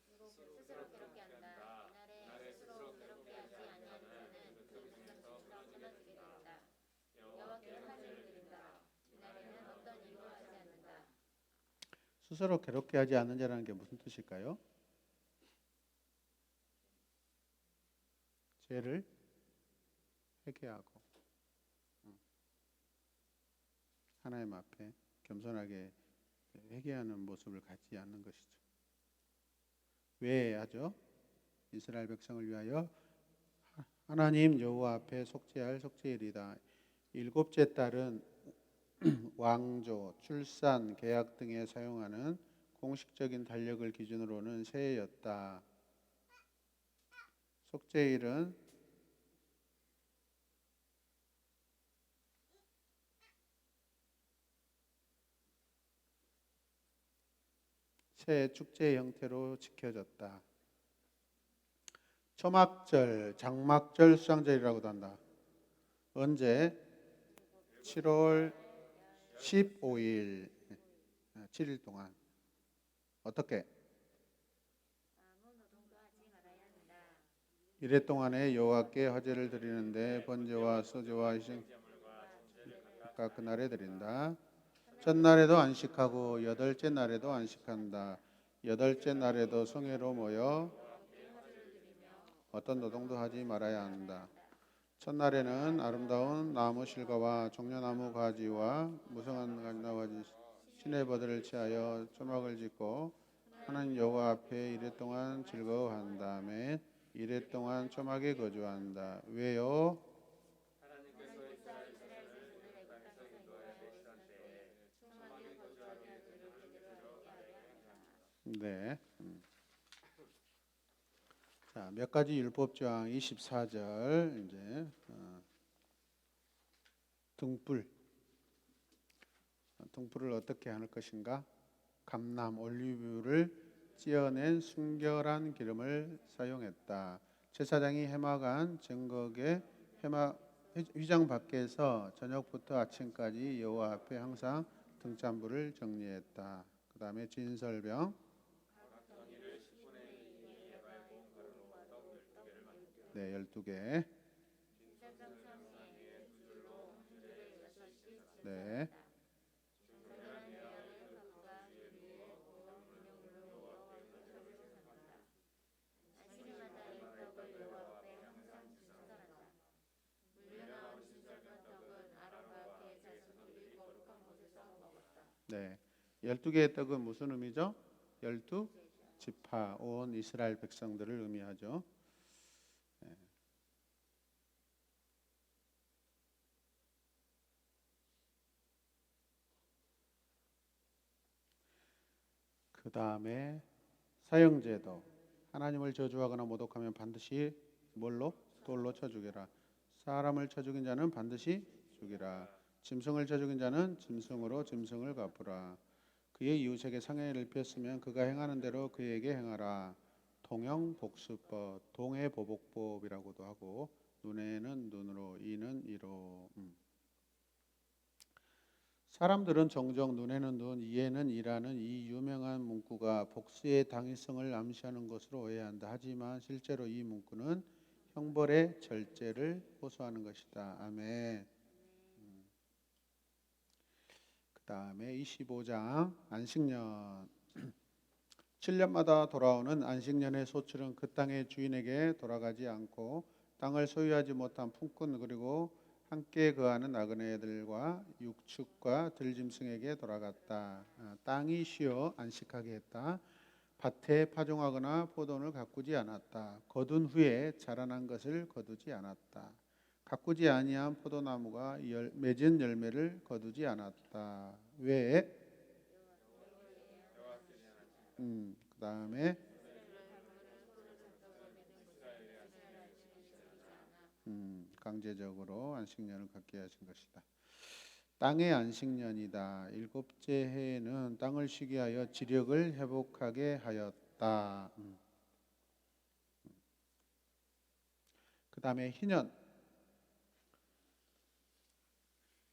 Speaker 3: 스스로 괴롭게 한다. 이날에 스스로 괴롭게 하지 아니하는 자는 그 백성 중에서 끊어지게 된다. 여호와께 화제를 드린다. 이날에는 어떤 일도 하지 않는다.
Speaker 1: 스스로 괴롭게 하지 않는 자라는 게 무슨 뜻일까요? 죄를 회개하고 하나님 앞에 겸손하게 회개하는 모습을 갖지 않는 것이죠. 왜 하죠? 이스라엘 백성을 위하여 하나님 여호와 앞에 속죄할 속죄일이다. 일곱째 달은 왕조, 출산, 계약 등에 사용하는 공식적인 달력을 기준으로는 새해였다. 속죄일은 새해 축제 형태로 지켜졌다. 초막절, 장막절, 수장절이라고도 한다. 언제? 7월 15일, 7일 동안. 어떻게?
Speaker 3: 아무 노동도 하지 말아야 한다.
Speaker 1: 이래 동안에 여호와께 화제를 드리는데 번제와 소제와 희생 각각 그날에 드린다. 첫날에도 안식하고 여덟째 날에도 안식한다. 여덟째 날에도 성회로 모여 어떤 노동도 하지 말아야 한다. 첫날에는 아름다운 나무 실과와 종려나무 가지와 무성한 나무가지 시내버들을 취하여 초막을 짓고 하나님 여호와 앞에 이래 동안 즐거워한 다음에 이래 동안 초막에 거주한다. 왜요?
Speaker 2: 하나님께서 이스라엘 백성을 그 땅에서 인도하여 내시던 때에 초막에 거주하게 하기를 그들로 하게 하였다.
Speaker 1: 네. 자, 몇 가지 율법조항 24절 이제 등불을 어떻게 하는 것인가? 감람 올리브유를 찌어낸 순결한 기름을 사용했다. 제사장이 해마간 증거계 해마 휘장 밖에서 저녁부터 아침까지 여호와 앞에 항상 등잔불을 정리했다. 그 다음에 진설병 네, 12개. 네. 네. 12개의 떡은 무슨 의미죠? 12지파 온 이스라엘 백성들을 의미하죠. 네. 그 다음에 사형제도 하나님을 저주하거나 모독하면 반드시 뭘로? 돌로 쳐 죽여라. 사람을 쳐 죽인 자는 반드시 죽이라. 짐승을 쳐 죽인 자는 짐승으로 짐승을 갚으라. 그의 이웃에게 상해를 입혔으면 그가 행하는 대로 그에게 행하라. 동형복수법, 동해보복법이라고도 하고 눈에는 눈으로, 이는 이로. 사람들은 종종 눈에는 눈, 이에는 이라는 이 유명한 문구가 복수의 당위성을 암시하는 것으로 오해한다. 하지만 실제로 이 문구는 형벌의 절제를 호소하는 것이다. 아멘. 그 다음에 25장 안식년 7년마다 돌아오는 안식년의 소출은 그 땅의 주인에게 돌아가지 않고 땅을 소유하지 못한 품꾼 그리고 함께 거하는 나그네들과 육축과 들짐승에게 돌아갔다. 땅이 쉬어 안식하게 했다. 밭에 파종하거나 포도원을 가꾸지 않았다. 거둔 후에 자라난 것을 거두지 않았다. 가꾸지 아니한 포도나무가 맺은 열매를 거두지 않았다. 왜? 그 다음에 강제적으로 안식년을 갖게 하신 것이다. 땅의 안식년이다. 일곱째 해에는 땅을 쉬게 하여 지력을 회복하게 하였다. 그 다음에 희년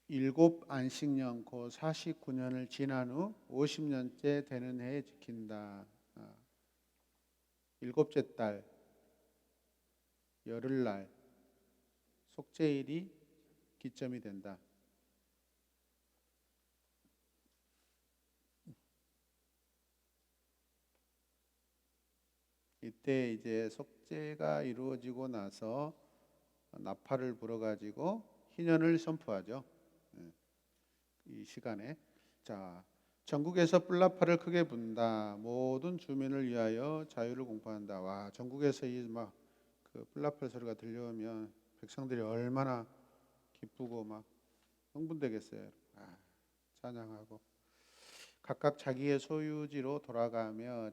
Speaker 1: 일곱 안식년 그 49년을 지난 후 50년째 되는 해에 지킨다. 일곱째 달 열흘날 속죄일이 기점이 된다. 이때 이제 속죄가 이루어지고 나서 나팔을 불어가지고 희년을 선포하죠. 이 시간에 자 전국에서 뿔나팔을 크게 분다. 모든 주민을 위하여 자유를 공포한다. 와 전국에서 이 막 그 뿔나팔 소리가 들려오면 백성들이 얼마나 기쁘고 막 흥분되겠어요. 찬양하고 각각 자기의 소유지로 돌아가며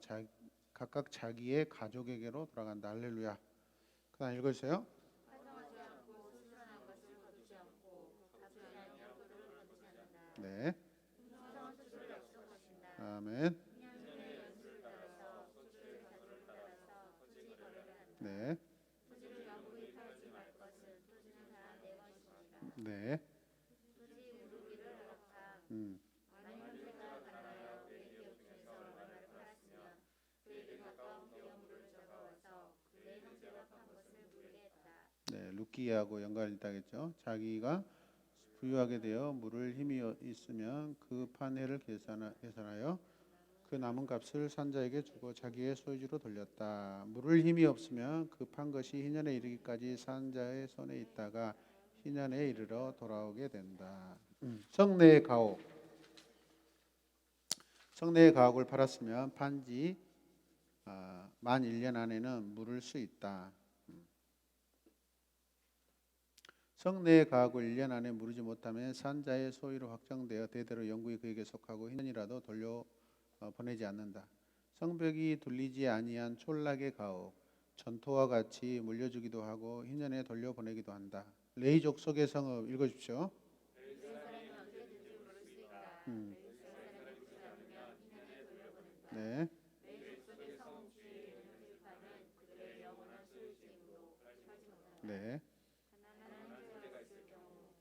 Speaker 1: 각각 자기의 가족에게로 돌아간다. 할렐루야. 그다음 읽으세요.
Speaker 3: 활동하지 않고 수선한 것을 거두지 않고 값을 아니여 그를 거두지 않는다.
Speaker 1: 네.
Speaker 3: 풍성한 수술을 약속하신다.
Speaker 1: 아멘.
Speaker 3: 희년의 연수를 따라서 수술의 가족을 따라서 토지 거래를 한다.
Speaker 1: 네.
Speaker 3: 토지를 영구히 팔지 말 것은 토지는 다 내 것이니라.
Speaker 1: 네.
Speaker 3: 토지 우르기를 허락함.
Speaker 1: 음.
Speaker 3: 만일 형제가 가난하여 그의 기업 중에서 얼마를 팔았으면 그에게 가까운 기업물을 적어와서 그의 형제가 판 것을 물게 했다.
Speaker 1: 네, 루키하고 연관이 있다겠죠. 자기가 부유하게 되어 물을 힘이 있으면 그 판회를 계산하여 그 남은 값을 산자에게 주고 자기의 소유지로 돌렸다. 물을 힘이 없으면 그 판 것이 희년에 이르기까지 산자의 손에 있다가 희년에 이르러 돌아오게 된다. 성내의 가옥. 성내의 가옥을 팔았으면 판지 만 1년 안에는 물을 수 있다. 성내의 가옥을 1년 안에 무르지 못하면 산자의 소유로 확정되어 대대로 영구히 그에게 속하고 희년이라도 돌려 보내지 않는다. 성벽이 둘리지 아니한 촌락의 가옥, 전토와 같이 물려주기도 하고 희년에 돌려보내기도 한다. 레위 족속의 성읍 읽어주십시오.
Speaker 3: 그 사람이 언제든지 물을 수 있다. 그 사람이 주지 않으면 희년에 돌려보낸다.
Speaker 1: 네,
Speaker 3: 내 족속의 성읍주의 형제파는 그들의 영원한 소유지이므로 팔지 못한다.
Speaker 1: 네,
Speaker 3: 가난한 형제가 있을 경우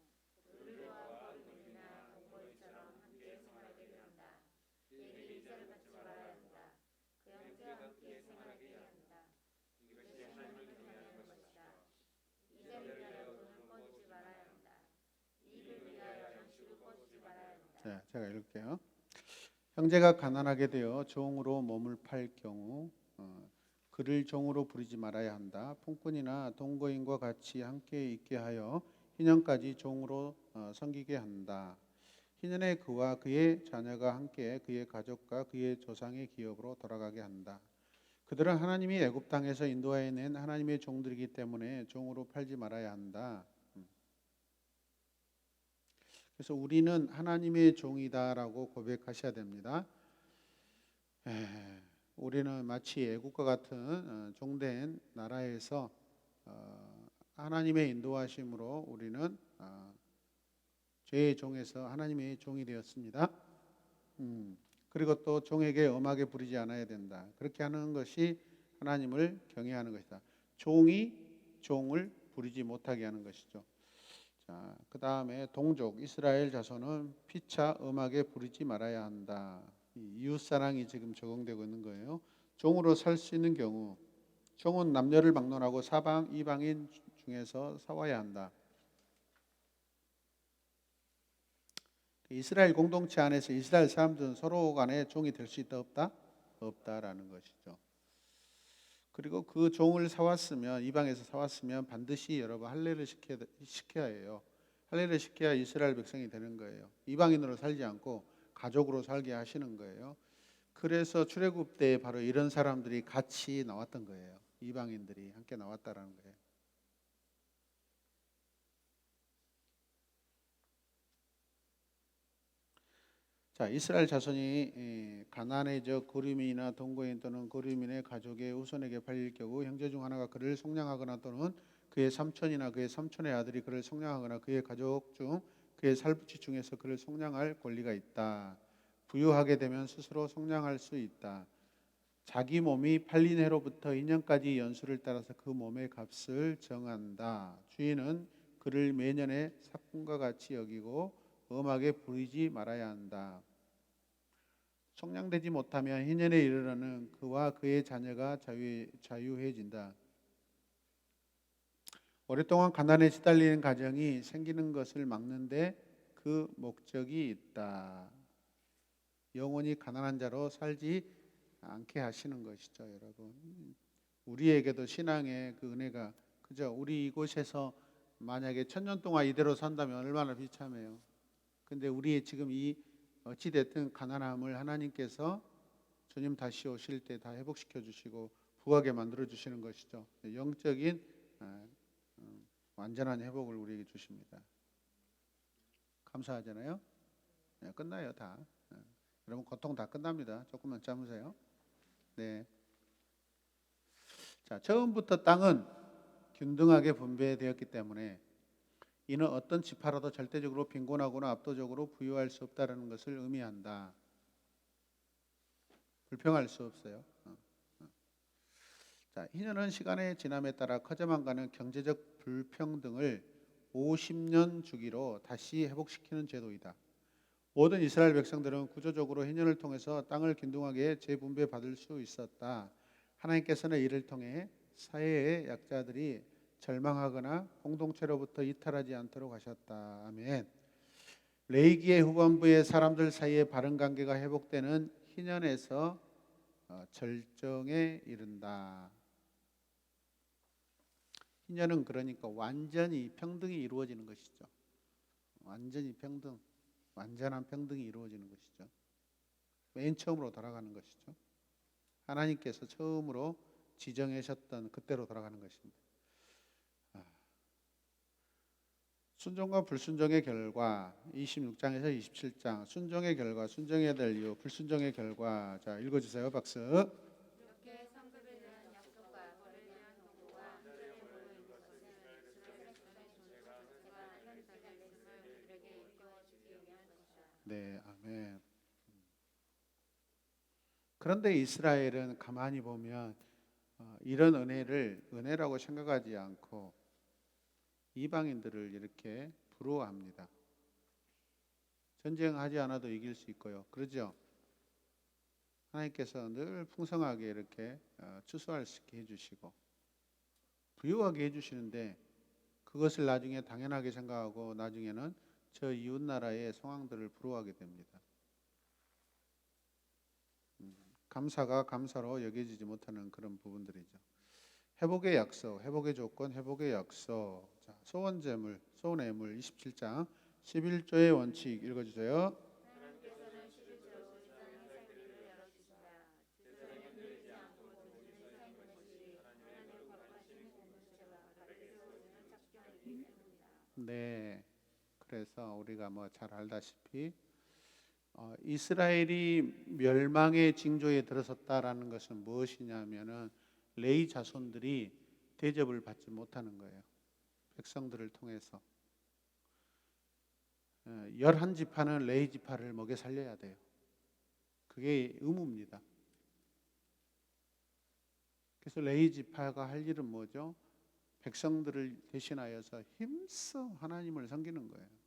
Speaker 3: 그들과 고르민이나 동거인처럼 함께 생활하게 한다. 그에게 이자를 받지 말아야 한다. 그 형제와 함께 생활하게 해야 한다. 이것이 하나님을 경외하는 것이다. 이자를 위하여 돈을 꿔주지 말아야 한다. 이익을 위하여 양식을 꿔주지 말아야 한다.
Speaker 1: 자, 제가 읽을게요. 형제가 가난하게 되어 종으로 몸을 팔 경우 그를 종으로 부리지 말아야 한다. 품꾼이나 동거인과 같이 함께 있게 하여 희년까지 종으로 섬기게 한다. 희년에 그와 그의 자녀가 함께 그의 가족과 그의 조상의 기업으로 돌아가게 한다. 그들은 하나님이 애굽 땅에서 인도하여 낸 하나님의 종들이기 때문에 종으로 팔지 말아야 한다. 그래서 우리는 하나님의 종이다라고 고백하셔야 됩니다. 우리는 마치 애국과 같은 종된 나라에서 하나님의 인도하심으로 우리는 죄의 종에서 하나님의 종이 되었습니다. 그리고 또 종에게 엄하게 부리지 않아야 된다. 그렇게 하는 것이 하나님을 경외하는 것이다. 종이 종을 부리지 못하게 하는 것이죠. 자, 그 다음에 동족 이스라엘 자손은 피차 엄하게 부리지 말아야 한다. 이웃사랑이 지금 적용되고 있는 거예요. 종으로 살 수 있는 경우 종은 남녀를 막론하고 사방 이방인 중에서 싸워야 한다. 이스라엘 공동체 안에서 이스라엘 사람들은 서로 간에 종이 될 수 있다 없다? 없다라는 것이죠. 그리고 그 종을 사왔으면 이방에서 사왔으면 반드시 여러분 할례를 시켜야 해요. 할례를 시켜야 이스라엘 백성이 되는 거예요. 이방인으로 살지 않고 가족으로 살게 하시는 거예요. 그래서 출애굽 때 바로 이런 사람들이 같이 나왔던 거예요. 이방인들이 함께 나왔다라는 거예요. 자, 이스라엘 자손이 가나안의 고르민이나 동거인 또는 고르민의 가족의 후손에게 팔릴 경우 형제 중 하나가 그를 속량하거나 또는 그의 삼촌이나 그의 삼촌의 아들이 그를 속량하거나 그의 가족 중 그의 살부치 중에서 그를 속량할 권리가 있다. 부유하게 되면 스스로 속량할 수 있다. 자기 몸이 팔린 해로부터 2년까지 연수를 따라서 그 몸의 값을 정한다. 주인은 그를 매년의 삭금과 같이 여기고 엄하게 부리지 말아야 한다. 속량되지 못하면 희년에 이르러는 그와 그의 자녀가 자유해진다. 오랫동안 가난에 시달리는 가정이 생기는 것을 막는데 그 목적이 있다. 영원히 가난한 자로 살지 않게 하시는 것이죠, 여러분. 우리에게도 신앙의 그 은혜가 그죠? 우리 이곳에서 만약에 1000년 동안 이대로 산다면 얼마나 비참해요. 근데 우리의 지금 이 어찌됐든 가난함을 하나님께서 주님 다시 오실 때 다 회복시켜 주시고 부하게 만들어 주시는 것이죠. 영적인 완전한 회복을 우리에게 주십니다. 감사하잖아요. 네, 끝나요 다. 여러분 고통 다 끝납니다. 조금만 참으세요. 네. 자, 처음부터 땅은 균등하게 분배되었기 때문에 이는 어떤 지파라도 절대적으로 빈곤하거나 압도적으로 부유할 수 없다는 것을 의미한다. 불평할 수 없어요. 자, 희년은 시간의 지남에 따라 커져만 가는 경제적 불평등을 50년 주기로 다시 회복시키는 제도이다. 모든 이스라엘 백성들은 구조적으로 희년을 통해서 땅을 균등하게 재분배받을 수 있었다. 하나님께서는 이를 통해 사회의 약자들이 절망하거나 공동체로부터 이탈하지 않도록 하셨다. 아멘. 레위기의 후반부에 사람들 사이의 바른 관계가 회복되는 희년에서 절정에 이른다. 희년은 그러니까 완전히 평등이 이루어지는 것이죠. 완전히 평등, 완전한 평등이 이루어지는 것이죠. 맨 처음으로 돌아가는 것이죠. 하나님께서 처음으로 지정하셨던 그때로 돌아가는 것입니다. 순종과 불순종의 결과 26장에서 27장 순종의 결과, 순종해야 될 이유, 불순종의 결과. 자, 읽어주세요. 박수.
Speaker 3: 이렇게 성급에 대한 약속과 벌에 대한 도구와 하늘에 모여 있는 것은 이스라엘 백성의 존재가 현장의 말씀을 우리에게 일깨워 주기 위한 것이다.
Speaker 1: 네, 아멘. 그런데 이스라엘은 가만히 보면 이런 은혜를 은혜라고 생각하지 않고 이방인들을 이렇게 부러워합니다. 전쟁하지 않아도 이길 수 있고요. 그러죠? 하나님께서 늘 풍성하게 이렇게 추수할 수 있게 해주시고 부유하게 해주시는데 그것을 나중에 당연하게 생각하고 나중에는 저 이웃나라의 상황들을 부러워하게 됩니다. 감사가 감사로 여겨지지 못하는 그런 부분들이죠. 회복의 약속, 회복의 조건, 회복의 약속. 자, 소원제물, 소원의 물 27장 11조의 원칙 읽어주세요.
Speaker 3: 하나님께서는 11조로 이 땅의 살기를 열어주신다. 세상에 흔들리지 않고 동일히 서 있는 것이 하나님의 거룩하신 공동체가 다르게 세워지는 작정이기 때문이다.
Speaker 1: 네, 그래서 우리가 뭐 잘 알다시피 이스라엘이 멸망의 징조에 들어섰다라는 것은 무엇이냐면은 레위 자손들이 대접을 받지 못하는 거예요. 백성들을 통해서 11지파는 레위 지파를 먹여 살려야 돼요. 그게 의무입니다. 그래서 레위 지파가 할 일은 뭐죠? 백성들을 대신하여서 힘써 하나님을 섬기는 거예요.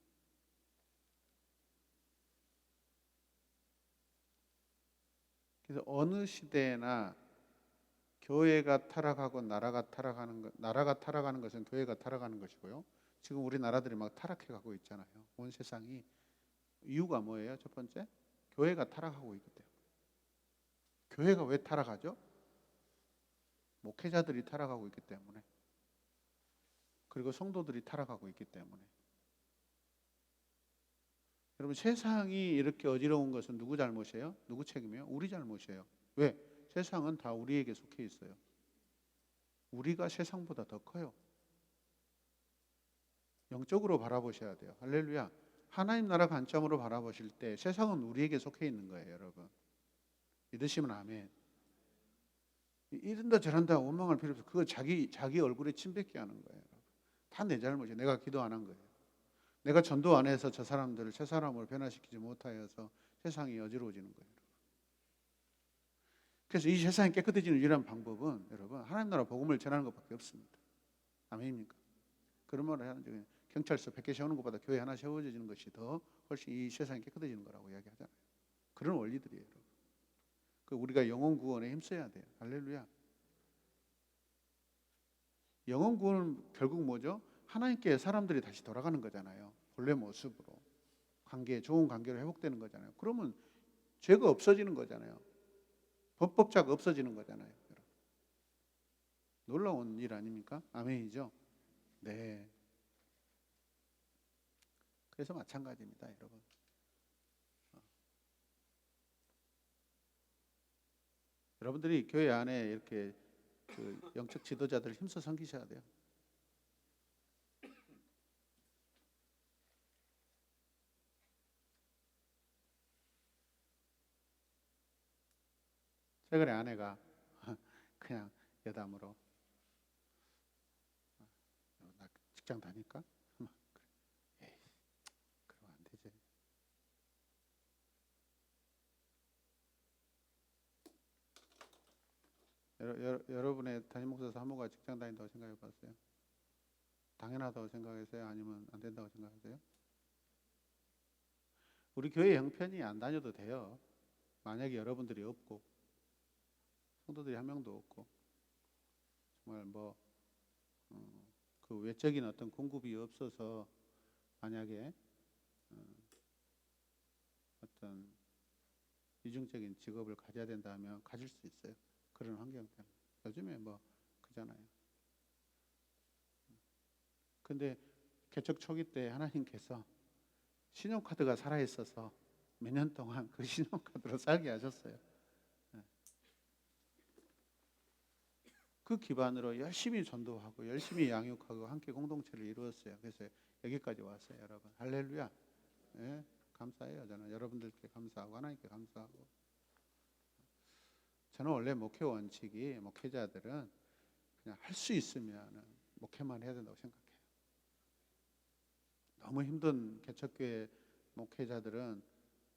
Speaker 1: 그래서 어느 시대나 교회가 타락하고 나라가 타락하는 것은 교회가 타락하는 것이고요. 지금 우리 나라들이 막 타락해 가고 있잖아요. 온 세상이. 이유가 뭐예요? 첫 번째, 교회가 타락하고 있기 때문에. 교회가 왜 타락하죠? 목회자들이 타락하고 있기 때문에. 그리고 성도들이 타락하고 있기 때문에. 여러분, 세상이 이렇게 어지러운 것은 누구 잘못이에요? 누구 책임이에요? 우리 잘못이에요. 왜? 세상은 다 우리에게 속해 있어요. 우리가 세상보다 더 커요. 영적으로 바라보셔야 돼요. 할렐루야. 하나님 나라 관점으로 바라보실 때 세상은 우리에게 속해 있는 거예요, 여러분. 믿으시면 아멘. 이런다 저런다 원망할 필요 없어요. 그거 자기 얼굴에 침 뱉게 하는 거예요. 다 내 잘못이에요. 내가 기도 안 한 거예요. 내가 전도 안 해서 저 사람들을 새 사람으로 변화시키지 못하여서 세상이 어지러워지는 거예요. 그래서 이 세상이 깨끗해지는 유일한 방법은 여러분 하나님 나라 복음을 전하는 것밖에 없습니다. 아멘입니까? 그런 말을 하는 중에 경찰서 100개 세우는 것보다 교회 하나 세워지는 것이 더 훨씬 이 세상이 깨끗해지는 거라고 이야기하잖아요. 그런 원리들이에요. 여러분. 그 우리가 영혼 구원에 힘써야 돼요. 할렐루야. 영혼 구원은 결국 뭐죠? 하나님께 사람들이 다시 돌아가는 거잖아요. 본래 모습으로. 좋은 관계로 회복되는 거잖아요. 그러면 죄가 없어지는 거잖아요. 범법자가 없어지는 거잖아요. 여러분. 놀라운 일 아닙니까? 아멘이죠? 네. 그래서 마찬가지입니다, 여러분. 여러분들이 교회 안에 이렇게 그 영적 지도자들을 힘써 섬기셔야 돼요. 최근에 아내가 그냥 여담으로 나 직장 다닐까? 에이, 그러면 안 되지. 여러분의 담임 목사 사모가 직장 다닌다고 생각해 봤어요? 당연하다고 생각하세요? 아니면 안 된다고 생각하세요? 우리 교회 형편이 안 다녀도 돼요. 만약에 여러분들이 없고 성도들이 한 명도 없고 정말 그 외적인 어떤 공급이 없어서 만약에 어떤 이중적인 직업을 가져야 된다면 가질 수 있어요. 그런 환경 때문에. 요즘에 그잖아요. 근데 개척 초기 때 하나님께서 신용카드가 살아있어서 몇 년 동안 그 신용카드로 살게 하셨어요. 그 기반으로 열심히 전도하고 열심히 양육하고 함께 공동체를 이루었어요. 그래서 여기까지 왔어요, 여러분. 할렐루야. 네, 감사해요. 저는 여러분들께 감사하고 하나님께 감사하고. 저는 원래 목회 원칙이 목회자들은 그냥 할 수 있으면 목회만 해야 된다고 생각해요. 너무 힘든 개척교회 목회자들은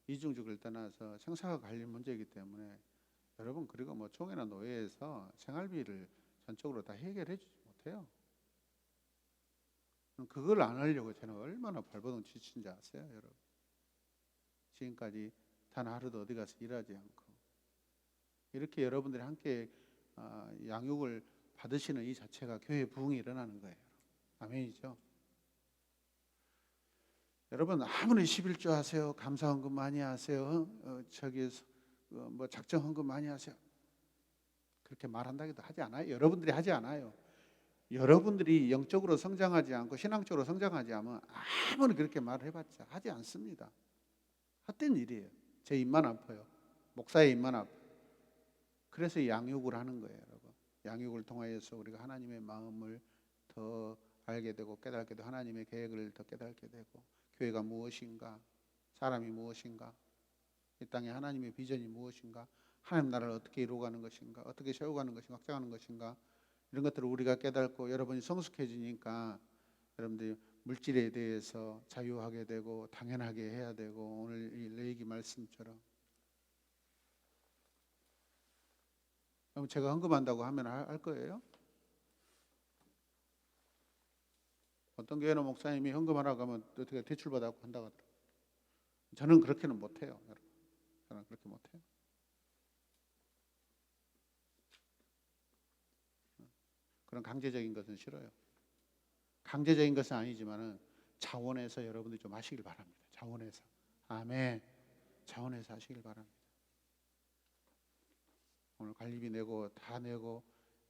Speaker 1: 이중직을 떠나서 생사가 갈린 문제이기 때문에 여러분 그리고 총회나 노회에서 생활비를 전적으로 다 해결해 주지 못해요. 그걸 안 하려고 저는 얼마나 발버둥 치친지 아세요, 여러분? 지금까지 단 하루도 어디 가서 일하지 않고 이렇게 여러분들이 함께 양육을 받으시는 이 자체가 교회 부흥이 일어나는 거예요. 아멘이죠? 여러분 아무리 11조 하세요, 감사헌금 많이 하세요, 작정 헌금 많이 하세요. 그렇게 말한다기도 하지 않아요. 여러분들이 하지 않아요. 여러분들이 영적으로 성장하지 않고 신앙적으로 성장하지 않으면 아무리 그렇게 말을 해봤자 하지 않습니다. 헛된 일이에요. 제 입만 아파요. 목사의 입만 아파요. 그래서 양육을 하는 거예요, 여러분. 양육을 통하여서 우리가 하나님의 마음을 더 알게 되고 깨닫게 되고 하나님의 계획을 더 깨닫게 되고 교회가 무엇인가, 사람이 무엇인가, 이 땅에 하나님의 비전이 무엇인가, 하나님 나라를 어떻게 이루어가는 것인가, 어떻게 세워가는 것인가, 확장하는 것인가, 이런 것들을 우리가 깨닫고 여러분이 성숙해지니까 여러분들이 물질에 대해서 자유하게 되고 당연하게 해야 되고 오늘 이 레이기 말씀처럼 그럼 제가 헌금한다고 하면 할 거예요? 어떤 교회는 목사님이 헌금하라고 하면 어떻게 대출받아서 한다고 하더라고요. 저는 그렇게는 못해요, 여러분. 저는 그렇게 못해요. 그런 강제적인 것은 싫어요. 강제적인 것은 아니지만은 자원해서 여러분들이 좀 하시길 바랍니다. 자원해서. 아멘. 자원해서 하시길 바랍니다. 오늘 관리비 내고 다 내고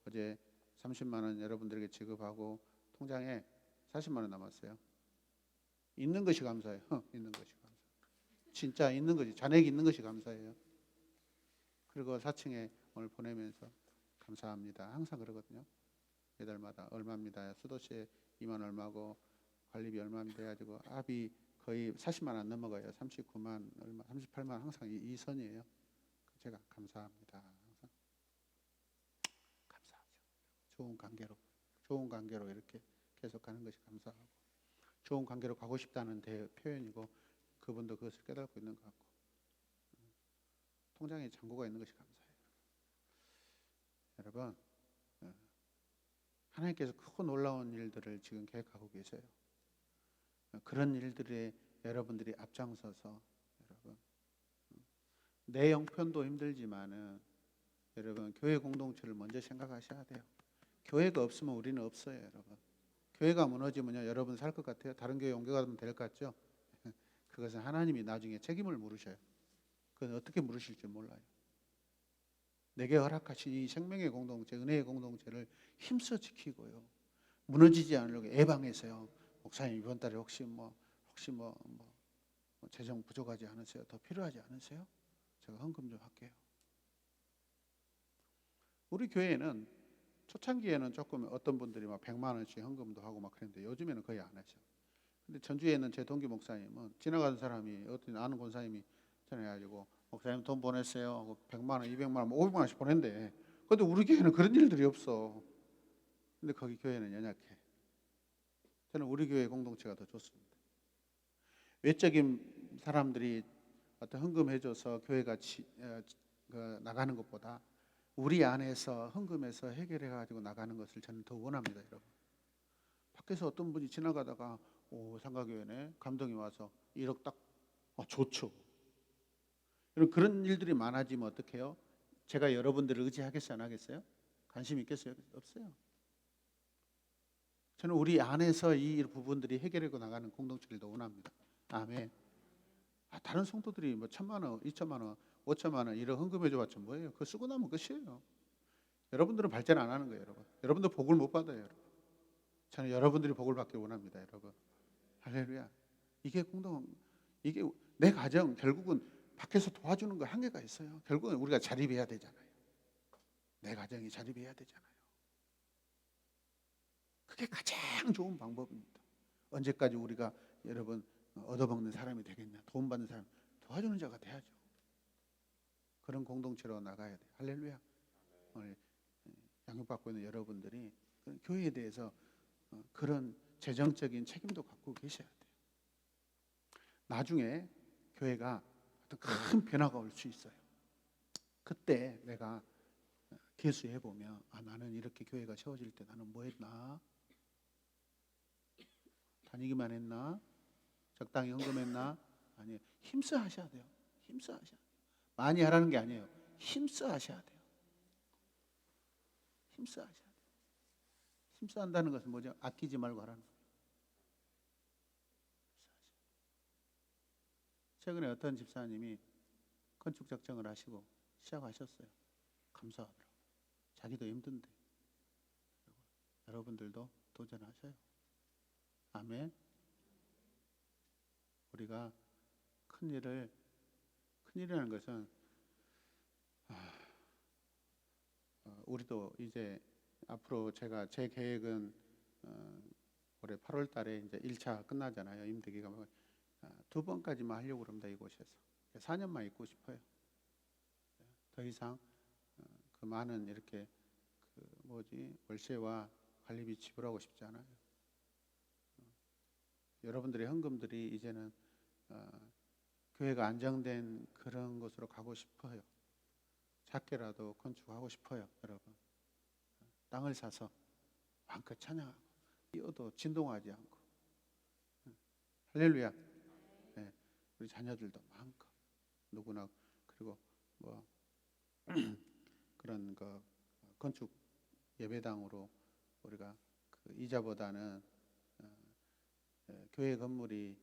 Speaker 1: 어제 30만 원 여러분들에게 지급하고 통장에 40만 원 남았어요. 있는 것이 감사해요. 있는 것이 감사. 진짜 있는 것이 잔액이 있는 것이 감사해요. 그리고 4층에 오늘 보내면서 감사합니다. 항상 그러거든요. 매달마다 얼마입니다. 수도세 2만 얼마고 관리비 얼마입니다. 해가지고 합이 거의 40만 안 넘어가요. 39만 얼마, 38만 항상 이 선이에요. 제가 감사합니다. 항상 감사하죠. 좋은 관계로 이렇게 계속 가는 것이 감사하고 좋은 관계로 가고 싶다는 표현이고 그분도 그것을 깨닫고 있는 것 같고 통장에 잔고가 있는 것이 감사해요. 여러분 하나님께서 크고 놀라운 일들을 지금 계획하고 계세요. 그런 일들에 여러분들이 앞장서서 여러분 내 형편도 힘들지만은 여러분 교회 공동체를 먼저 생각하셔야 돼요. 교회가 없으면 우리는 없어요, 여러분. 교회가 무너지면요, 여러분 살 것 같아요? 다른 교회 옮겨가면 될 것 같죠? 그것은 하나님이 나중에 책임을 물으셔요. 그건 어떻게 물으실지 몰라요. 내게 허락하신 이 생명의 공동체, 은혜의 공동체를 힘써 지키고요. 무너지지 않으려고 예방해서요. 목사님 이번 달에 혹시 재정 부족하지 않으세요? 더 필요하지 않으세요? 제가 헌금 좀 할게요. 우리 교회는 초창기에는 조금 어떤 분들이 막 100만 원씩 헌금도 하고 막 그랬는데 요즘에는 거의 안 하죠. 근데 전주에 있는 제 동기 목사님은 지나가는 사람이 어떤 아는 권사님이 전해가지고 목사님 돈 보냈어요. 100만 원, 200만 원, 500만 원씩 보낸대. 근데 우리 교회는 그런 일들이 없어. 근데 거기 교회는 연약해. 저는 우리 교회 공동체가 더 좋습니다. 외적인 사람들이 어떤 헌금해줘서 교회가 나가는 것보다 우리 안에서 헌금해서 해결해가지고 나가는 것을 저는 더 원합니다, 여러분. 밖에서 어떤 분이 지나가다가 상가교회네 감동이 와서 1억 딱 좋죠. 그런 일들이 많아지면 어떡해요? 제가 여러분들을 의지하겠어요, 안 하겠어요? 관심 있겠어요? 없어요. 저는 우리 안에서 이 부분들이 해결하고 나가는 공동체를 더 원합니다. 아멘. 다른 성도들이 뭐 1,000만 원, 2천만 원, 5천만 원 이런 헌금해줘봤자 뭐예요? 그거 쓰고 나면 끝이에요. 여러분들은 발전 안 하는 거예요, 여러분. 여러분들 복을 못 받아요, 여러분. 저는 여러분들이 복을 받길 원합니다, 여러분. 할렐루야. 이게 내 가정 결국은 밖에서 도와주는 거 한계가 있어요. 결국은 우리가 자립해야 되잖아요. 내 가정이 자립해야 되잖아요. 그게 가장 좋은 방법입니다. 언제까지 우리가 여러분 얻어먹는 사람이 되겠냐? 도움받는 사람, 도와주는 자가 돼야죠. 그런 공동체로 나가야 돼요. 할렐루야. 오늘 양육받고 있는 여러분들이 교회에 대해서 그런 재정적인 책임도 갖고 계셔야 돼요. 나중에 교회가 어떤 큰 변화가 올 수 있어요. 그때 내가 계수해 보면 나는 이렇게 교회가 세워질 때 나는 뭐 했나? 다니기만 했나? 적당히 헌금했나? 아니에요. 힘써 하셔야 돼요. 힘써 하셔야 돼요. 많이 하라는 게 아니에요. 힘써 하셔야 돼요. 힘써 하셔야 돼요. 힘써 한다는 것은 뭐죠? 아끼지 말고 하라는 거예요. 최근에 어떤 집사님이 건축 작정을 하시고 시작하셨어요. 감사하더라고요. 자기도 힘든데 여러분들도 도전하셔요. 아멘. 우리가 큰일이라는 것은 우리도 이제 앞으로 제 계획은 올해 8월 달에 이제 1차 끝나잖아요. 임대기가 2번까지만 하려고 그럽니다. 이곳에서 4년만 있고 싶어요. 더 이상 그 많은 이렇게 월세와 관리비 지불하고 싶지 않아요. 여러분들의 헌금들이 이제는 교회가 안정된 그런 곳으로 가고 싶어요. 작게라도 건축하고 싶어요, 여러분. 땅을 사서 마음껏 찬양하고 뛰어도 진동하지 않고. 할렐루야. 네, 우리 자녀들도 마음껏 누구나 그리고 그런 건축 예배당으로 우리가 그 이자보다는 교회 건물이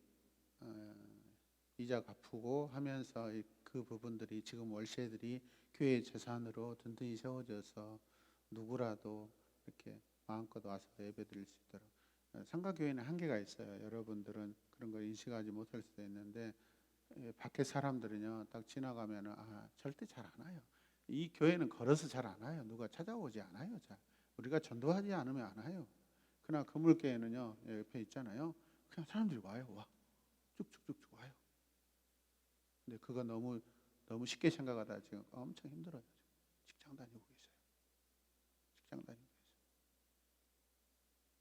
Speaker 1: 이자 갚고 하면서 그 부분들이 지금 월세들이 교회 재산으로 든든히 세워져서 누구라도 이렇게 마음껏 와서 예배드릴 수 있도록. 상가교회는 한계가 있어요. 여러분들은 그런 걸 인식하지 못할 수도 있는데 밖에 사람들은요 딱 지나가면 절대 잘 안 와요. 이 교회는 걸어서 잘 안 와요. 누가 찾아오지 않아요. 잘. 우리가 전도하지 않으면 안 와요. 그러나 건물교회는요 옆에 있잖아요. 그냥 사람들이 와요. 쭉쭉쭉 와요. 근데 그거 너무 쉽게 생각하다 지금 엄청 힘들어요. 직장 다니고 계세요. 직장 다니고 계세요.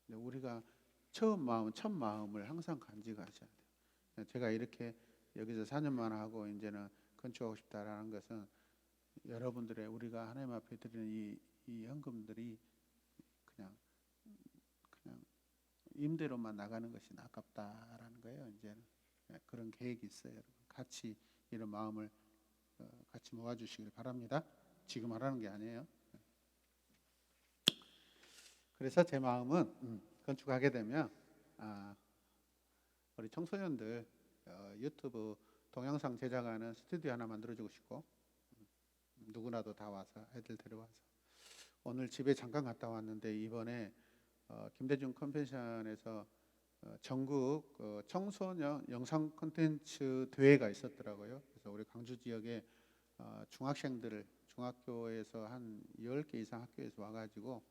Speaker 1: 근데 우리가 첫 마음을 항상 간직하셔야 돼요. 제가 이렇게 여기서 4년만 하고 이제는 건축하고 싶다라는 것은 여러분들의 우리가 하나님 앞에 드리는 이 헌금들이 그냥 임대료만 나가는 것이 아깝다라는 거예요. 이제는 그런 계획이 있어요. 여러분. 같이 이런 마음을 같이 모아주시길 바랍니다. 지금 하라는 게 아니에요. 그래서 제 마음은 건축하게 되면 우리 청소년들 유튜브 동영상 제작하는 스튜디오 하나 만들어주고 싶고 누구나도 다 와서 애들 데려와서 오늘 집에 잠깐 갔다 왔는데 이번에 김대중 컨벤션에서 전국 청소년 영상 콘텐츠 대회가 있었더라고요. 그래서 우리 광주 지역에 중학생들을 중학교에서 한 10개 이상 학교에서 와가지고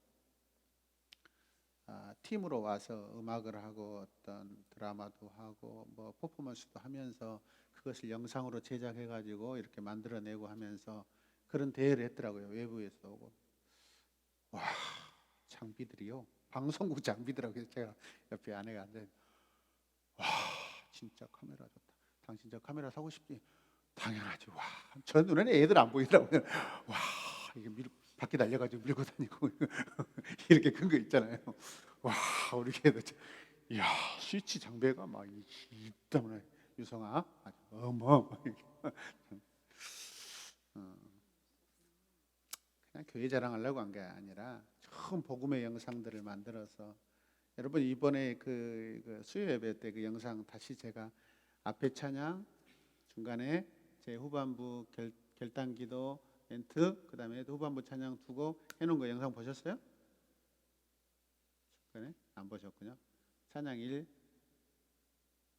Speaker 1: 팀으로 와서 음악을 하고 어떤 드라마도 하고 뭐 퍼포먼스도 하면서 그것을 영상으로 제작해가지고 이렇게 만들어내고 하면서 그런 대회를 했더라고요. 외부에서 오고. 와, 장비들이요. 방송국 장비더라고요. 제가 옆에 아내가 앉아. 와, 진짜 카메라 좋다. 당신 저 카메라 사고 싶지? 당연하지. 와, 저 눈에는 애들 안 보이더라고요. 와, 이게 밖에 날려가지고 밀고 다니고 이렇게 큰 거 있잖아요. 와, 우리 애들, 이야, 스위치 장비가 막 있다면 유성아, 아주 그냥 교회 자랑하려고 한 게 아니라 처음 복음의 영상들을 만들어서 여러분 이번에 그 수요 예배 때 그 영상 다시 제가 앞에 찬양 중간에 제 후반부 결단기도 멘트 그다음에 후반부 찬양 두고 해놓은 거 영상 보셨어요? 중간에 안 보셨군요. 찬양 1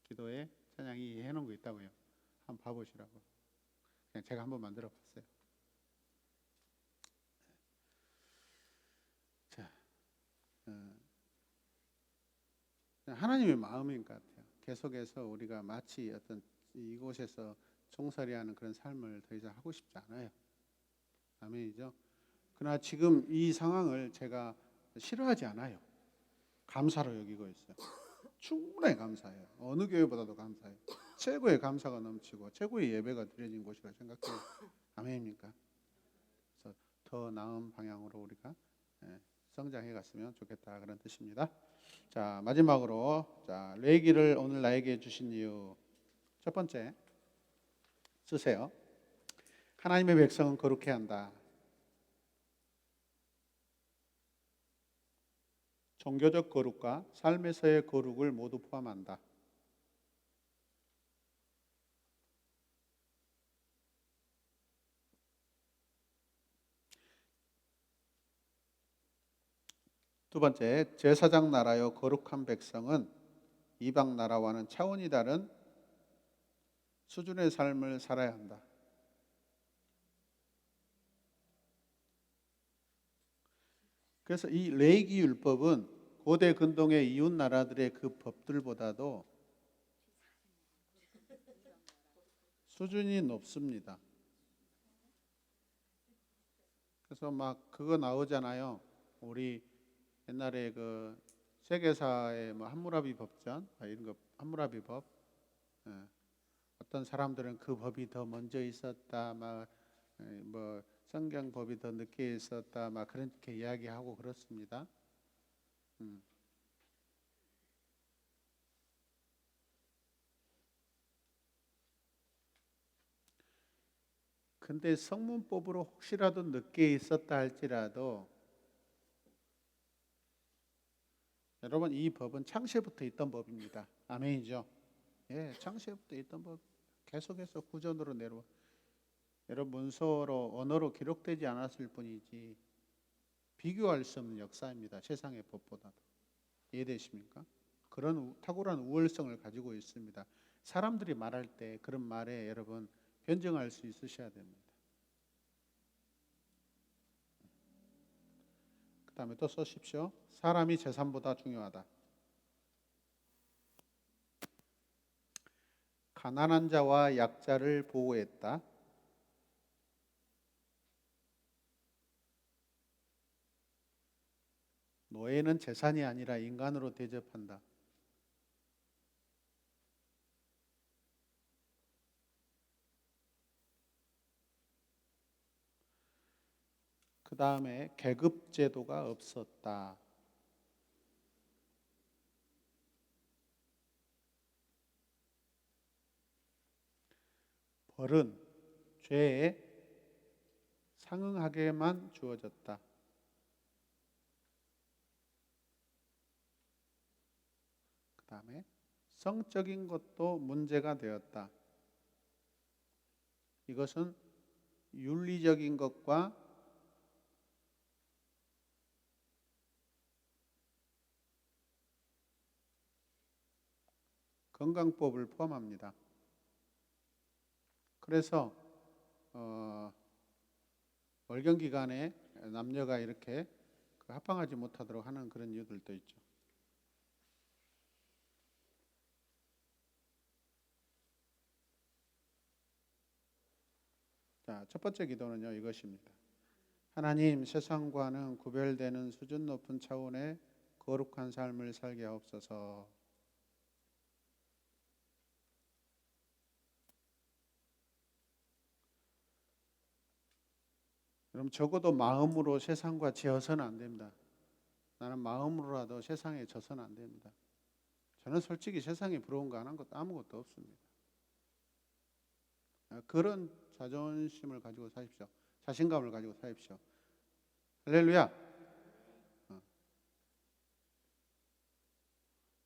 Speaker 1: 기도에 찬양 2 해놓은 거 있다고요. 한번 봐보시라고. 그냥 제가 한번 만들어 봤어요. 자, 하나님의 마음인 것 같아요. 계속해서 우리가 마치 어떤 이곳에서 종살이하는 그런 삶을 더 이상 하고 싶지 않아요. 아멘이죠. 그러나 지금 이 상황을 제가 싫어하지 않아요. 감사로 여기고 있어요. 충분히 감사해요. 어느 교회보다도 감사해요. 최고의 감사가 넘치고 최고의 예배가 드려진 곳이라 생각해요. 아멘입니까? 그래서 더 나은 방향으로 우리가 성장해 갔으면 좋겠다 그런 뜻입니다. 자, 마지막으로 레위기를 오늘 나에게 주신 이유 첫 번째 쓰세요. 하나님의 백성은 거룩해 한다. 종교적 거룩과 삶에서의 거룩을 모두 포함한다. 두 번째, 제사장 나라여 거룩한 백성은 이방 나라와는 차원이 다른 수준의 삶을 살아야 한다. 그래서 이 레위기 율법은 고대 근동의 이웃 나라들의 그 법들보다도 수준이 높습니다. 그래서 막 그거 나오잖아요. 우리 옛날에 그 세계사의 뭐 함무라비 법전 이런 거 함무라비 법. 어떤 사람들은 그 법이 더 먼저 있었다, 막 뭐 성경 법이 더 늦게 있었다, 막 그렇게 이야기하고 그렇습니다. 근데 성문법으로 혹시라도 늦게 있었다 할지라도 여러분 이 법은 창세부터 있던 법입니다. 아멘이죠? 예, 창세부터 있던 법 계속해서 구전으로 내려와. 여러분 문서로 언어로 기록되지 않았을 뿐이지 비교할 수 없는 역사입니다. 세상의 법보다도. 이해되십니까? 그런 탁월한 우월성을 가지고 있습니다. 사람들이 말할 때 그런 말에 여러분 변증할 수 있으셔야 됩니다. 그 다음에 또 써십시오. 사람이 재산보다 중요하다. 가난한 자와 약자를 보호했다. 노예는 재산이 아니라 인간으로 대접한다. 그 다음에 계급 제도가 없었다. 벌은 죄에 상응하게만 주어졌다. 그 다음에 성적인 것도 문제가 되었다. 이것은 윤리적인 것과 건강법을 포함합니다. 그래서 월경 기간에 남녀가 이렇게 합방하지 못하도록 하는 그런 이유들도 있죠. 자, 첫 번째 기도는요, 이것입니다. 하나님, 세상과는 구별되는 수준 높은 차원의 거룩한 삶을 살게 하옵소서. 그럼 적어도 마음으로 세상과 지어서는 안 됩니다. 나는 마음으로라도 세상에 져서는 안 됩니다. 저는 솔직히 세상에 부러운 거 안 한 것도 아무것도 없습니다. 그런 자존심을 가지고 사십시오. 자신감을 가지고 사십시오. 할렐루야.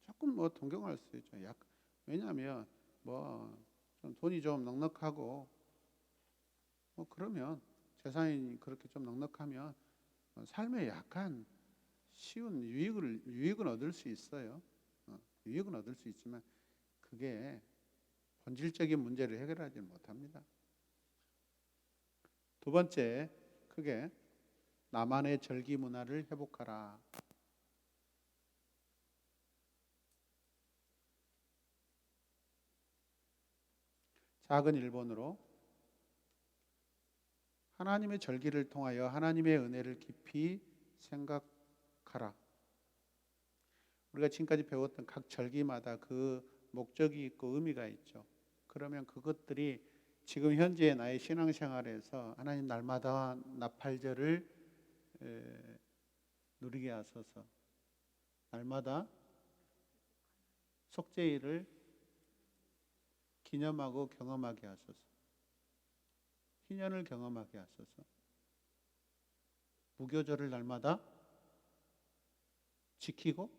Speaker 1: 조금 뭐 동경할 수 있죠. 왜냐하면 좀 돈이 좀 넉넉하고 그러면 세상이 그렇게 좀 넉넉하면 삶에 약간 쉬운 유익은 얻을 수 있어요. 유익은 얻을 수 있지만 그게 본질적인 문제를 해결하지 못합니다. 두 번째, 크게 나만의 절기 문화를 회복하라. 작은 일본어로 하나님의 절기를 통하여 하나님의 은혜를 깊이 생각하라. 우리가 지금까지 배웠던 각 절기마다 그 목적이 있고 의미가 있죠. 그러면 그것들이 지금 현재의 나의 신앙생활에서 하나님 날마다 나팔절을 누리게 하소서. 날마다 속죄일을 기념하고 경험하게 하소서. 희년을 경험하게 하소서. 무교절을 날마다 지키고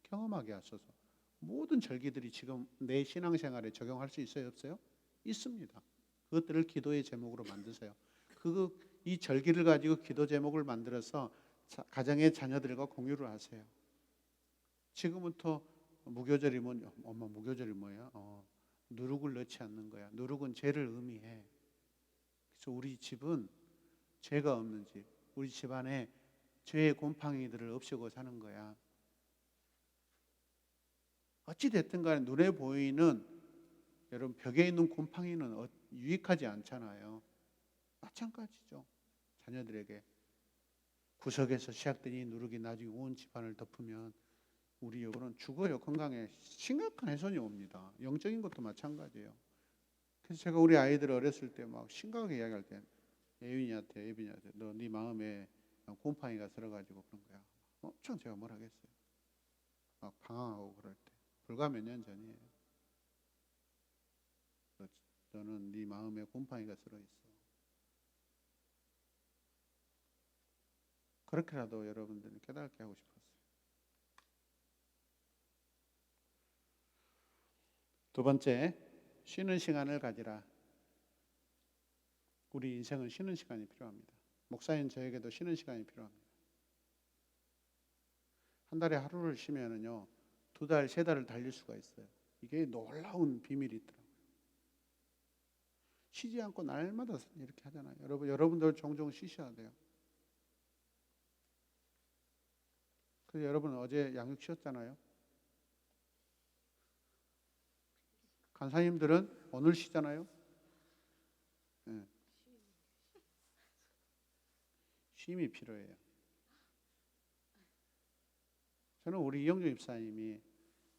Speaker 1: 경험하게 하소서. 모든 절기들이 지금 내 신앙생활에 적용할 수 있어요, 없어요? 있습니다. 그것들을 기도의 제목으로 만드세요. 이 절기를 가지고 기도 제목을 만들어서 가정의 자녀들과 공유를 하세요. 지금부터 무교절이면 엄마 무교절이 뭐야? 누룩을 넣지 않는 거야. 누룩은 죄를 의미해. 그래서 우리 집은 죄가 없는 집, 우리 집안에 죄의 곰팡이들을 없애고 사는 거야. 어찌 됐든 간에 눈에 보이는 여러분 벽에 있는 곰팡이는 유익하지 않잖아요. 마찬가지죠. 자녀들에게 구석에서 시작된 이 누룩이 나중에 온 집안을 덮으면 우리 여부는 죽어요. 건강에 심각한 훼손이 옵니다. 영적인 것도 마찬가지예요. 그래서 제가 우리 아이들 어렸을 때 막 심각하게 이야기할 때 예빈이한테 너 네 마음에 곰팡이가 들어가지고 그런 거야. 엄청 제가 뭘 하겠어요. 막 방황하고 그럴 때. 불과 몇 년 전이에요. 너는 네 마음에 곰팡이가 들어있어. 그렇게라도 여러분들은 깨닫게 하고 싶었어요. 두 번째, 쉬는 시간을 가지라. 우리 인생은 쉬는 시간이 필요합니다. 목사인 저에게도 쉬는 시간이 필요합니다. 한 달에 하루를 쉬면은요, 2달, 3달을 달릴 수가 있어요. 이게 놀라운 비밀이 있더라고요. 쉬지 않고 날마다 이렇게 하잖아요. 여러분들 종종 쉬셔야 돼요. 그래서 여러분 어제 양육 쉬었잖아요. 간사님들은 오늘 쉬잖아요. 네. 쉼이 필요해요. 저는 우리 이영주 집사님이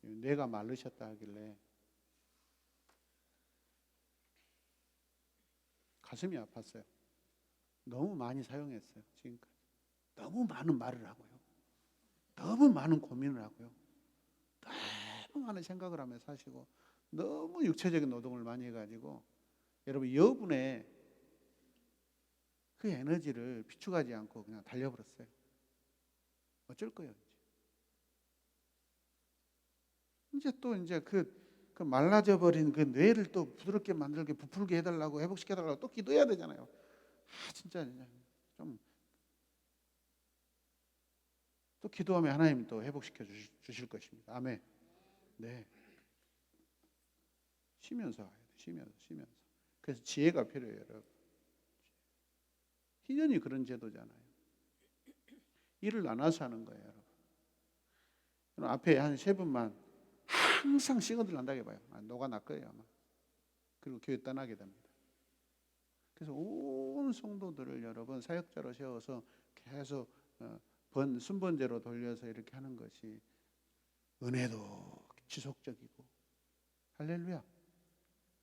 Speaker 1: 뇌가 마르셨다 하길래 가슴이 아팠어요. 너무 많이 사용했어요. 지금까지. 너무 많은 말을 하고요. 너무 많은 고민을 하고요. 너무 많은 생각을 하며 사시고 너무 육체적인 노동을 많이 해가지고 여러분 여분의 그 에너지를 비축하지 않고 그냥 달려버렸어요. 어쩔 거예요. 이제 또 이제 그 말라져 버린 그 뇌를 또 부드럽게 만들게 부풀게 해달라고 회복시켜 달라고 또 기도해야 되잖아요. 진짜 좀 또 기도하면 하나님 또 회복시켜 주실 것입니다. 아멘. 네. 쉬면서 가야 돼. 쉬면서. 그래서 지혜가 필요해요, 여러분. 희년이 그런 제도잖아요. 일을 나눠서 하는 거예요, 여러분. 앞에 한 3분만 항상 시거들 난다고 해봐요. 녹아날 거예요, 아마. 그리고 교회 떠나게 됩니다. 그래서 온 성도들을 여러분 사역자로 세워서 계속 순번제로 돌려서 이렇게 하는 것이 은혜도 지속적이고, 할렐루야.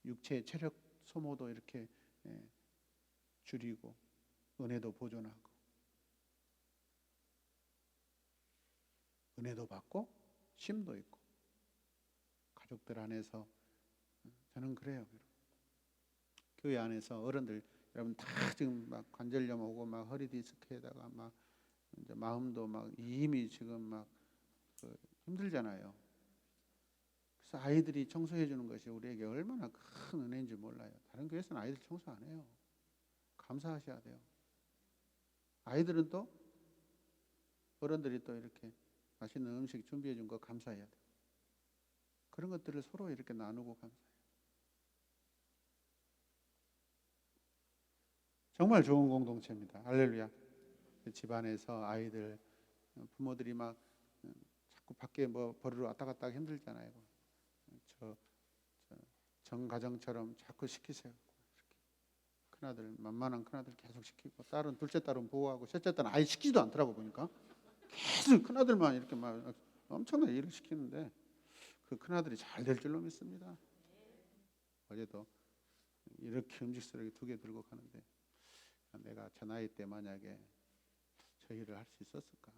Speaker 1: 육체의 체력 소모도 이렇게 줄이고, 은혜도 보존하고, 은혜도 받고 쉼도 있고, 가족들 안에서 저는 그래요. 교회 안에서 어른들 여러분 다 지금 막 관절염 오고 막 허리 디스크에다가 막 이제 마음도 막 이미 지금 막 힘들잖아요. 그래서 아이들이 청소해 주는 것이 우리에게 얼마나 큰 은혜인지 몰라요. 다른 교회에서는 아이들 청소 안 해요. 감사하셔야 돼요. 아이들은 또 어른들이 또 이렇게 맛있는 음식 준비해 준 거 감사해야 돼요. 그런 것들을 서로 이렇게 나누고 감사해요. 정말 좋은 공동체입니다. 할렐루야. 집안에서 아이들, 부모들이 막 자꾸 밖에 뭐 버리러 왔다 갔다 하기 힘들잖아요. 정가정처럼 자꾸 시키세요. 큰아들, 만만한 큰아들 계속 시키고, 딸은 둘째 딸은 보호하고, 셋째 딸은 아예 시키지도 않더라고 보니까. 계속 큰아들만 이렇게 막 엄청나게 일을 시키는데 그 큰아들이 잘 될 줄로 믿습니다. 어제도 이렇게 음식 쓰레기 2개 들고 가는데 내가 저 나이 때 만약에 저 일을 할 수 있었을까?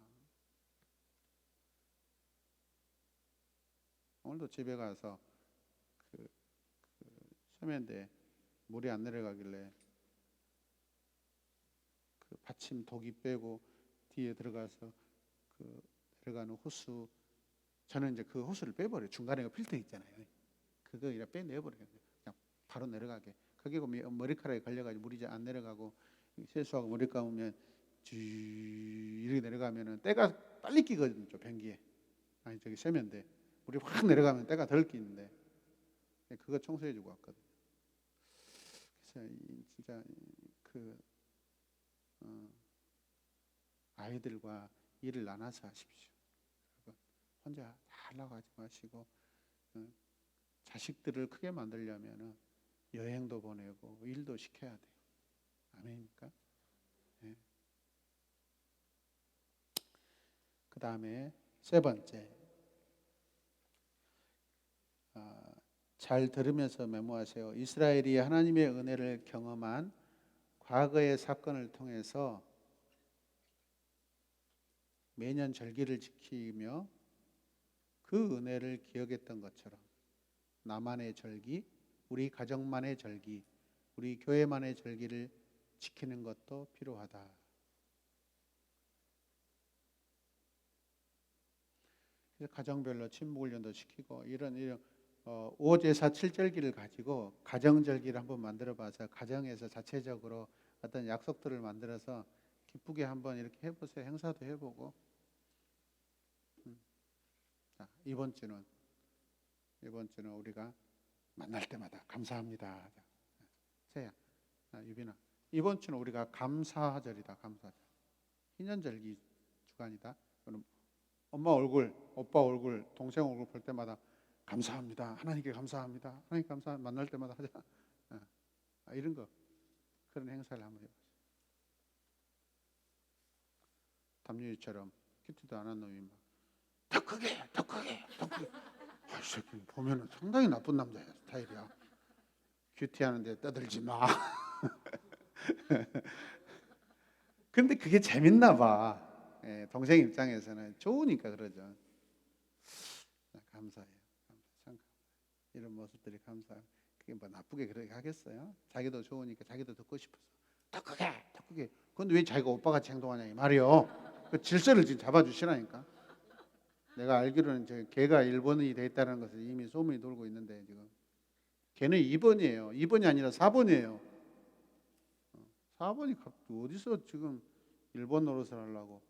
Speaker 1: 오늘도 집에 가서 그 세면대 물이 안 내려가길래 그 받침 독이 빼고 뒤에 들어가서 그 내려가는 호수, 저는 이제 그 호수를 빼버려요. 중간에 그 필터 있잖아요. 그거 이렇게 빼내버려요. 그냥 바로 내려가게. 그게 머리카락에 걸려가지고 물이 안 내려가고, 세수하고 머리 감으면 쭉 이렇게 내려가면은 때가 빨리 끼거든요. 변기에. 아니 저기 세면대 물이 확 내려가면 때가 덜 끼는데 그거 청소해주고 왔거든요. 그래서 진짜 아이들과 일을 나눠서 하십시오. 여러분 혼자 다 하려고 하지 마시고, 자식들을 크게 만들려면은 여행도 보내고 일도 시켜야 돼요. 아멘입니까? 네. 그 다음에 3번째, 잘 들으면서 메모하세요. 이스라엘이 하나님의 은혜를 경험한 과거의 사건을 통해서 매년 절기를 지키며 그 은혜를 기억했던 것처럼 나만의 절기, 우리 가정만의 절기, 우리 교회만의 절기를 지키는 것도 필요하다. 그래서 가정별로 침묵훈련도 시키고 이런 5제사 7절기를 가지고 가정절기를 한번 만들어봐서 가정에서 자체적으로 어떤 약속들을 만들어서 기쁘게 한번 이렇게 해보세요. 행사도 해보고. 자, 이번 주는 우리가 만날 때마다 감사합니다. 세야, 유빈아, 이번 주는 우리가 감사절이다. 감사절. 희년절기 주간이다. 그럼 엄마 얼굴, 오빠 얼굴, 동생 얼굴 볼 때마다 감사합니다. 하나님께 감사합니다. 하나님 감사합니다. 만날 때마다 하자. 이런 거, 그런 행사를 한번 해보세요. 담유이처럼 큐티도 안 한 놈이 막 더 크게. 이 새끼 보면은 상당히 나쁜 남자야. 스타일이야. 큐티 하는데 떠들지 마. 그런데 그게 재밌나 봐. 동생 입장에서는 좋으니까 그러죠. 감사해요. 참 이런 모습들이 감사해요. 그게 뭐 나쁘게 그렇게 하겠어요? 자기도 좋으니까 자기도 듣고 싶어서 더 크게. 근데 왜 자기가 오빠같이 행동하냐 이 말이요. 그 질서를 지금 잡아주시라니까. 내가 알기로는 저 걔가 1번이 돼 있다는 것을 이미 소문이 돌고 있는데 지금 걔는 2번이에요. 2번이 아니라 4번이에요. 4번이 어디서 지금 1번 노릇을 하려고.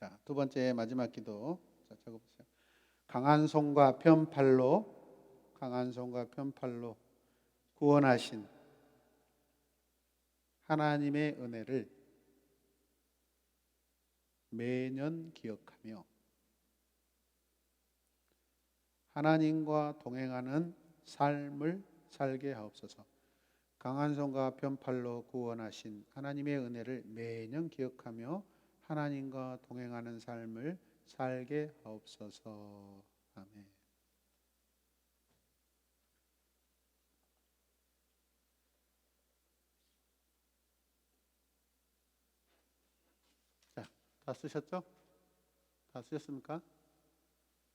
Speaker 1: 자, 두 번째 마지막 기도. 자, 적어보세요. 강한 손과 편팔로 구원하신 하나님의 은혜를 매년 기억하며 하나님과 동행하는 삶을 살게 하옵소서. 강한 손과 편팔로 구원하신 하나님의 은혜를 매년 기억하며 하나님과 동행하는 삶을 살게 하옵소서. 아멘. 자, 다 쓰셨죠? 다 쓰셨습니까?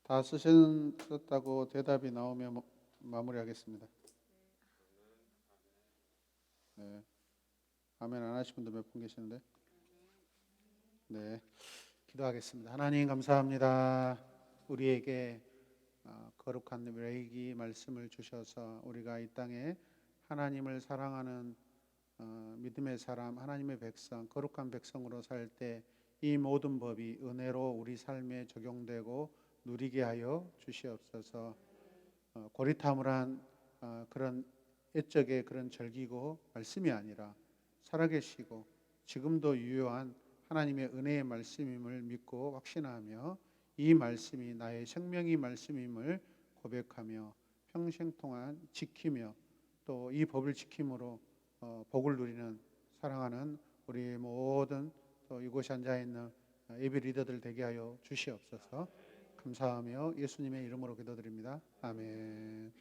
Speaker 1: 다 쓰셨다고 대답이 나오면 마무리하겠습니다. 네. 아멘 안 하신 분들 몇 분 계시는데? 네. 기도하겠습니다. 하나님 감사합니다. 우리에게 거룩한 레위기 말씀을 주셔서 우리가 이 땅에 하나님을 사랑하는 믿음의 사람, 하나님의 백성, 거룩한 백성으로 살 때 이 모든 법이 은혜로 우리 삶에 적용되고 누리게 하여 주시옵소서. 고리타물한 그런 옛적의 그런 절기고 말씀이 아니라 살아계시고 지금도 유효한 하나님의 은혜의 말씀임을 믿고 확신하며 이 말씀이 나의 생명의 말씀임을 고백하며 평생 동안 지키며 또 이 법을 지킴으로 복을 누리는 사랑하는 우리 모든 또 이곳에 앉아 있는 예비 리더들 되게 하여 주시옵소서. 감사하며 예수님의 이름으로 기도드립니다. 아멘.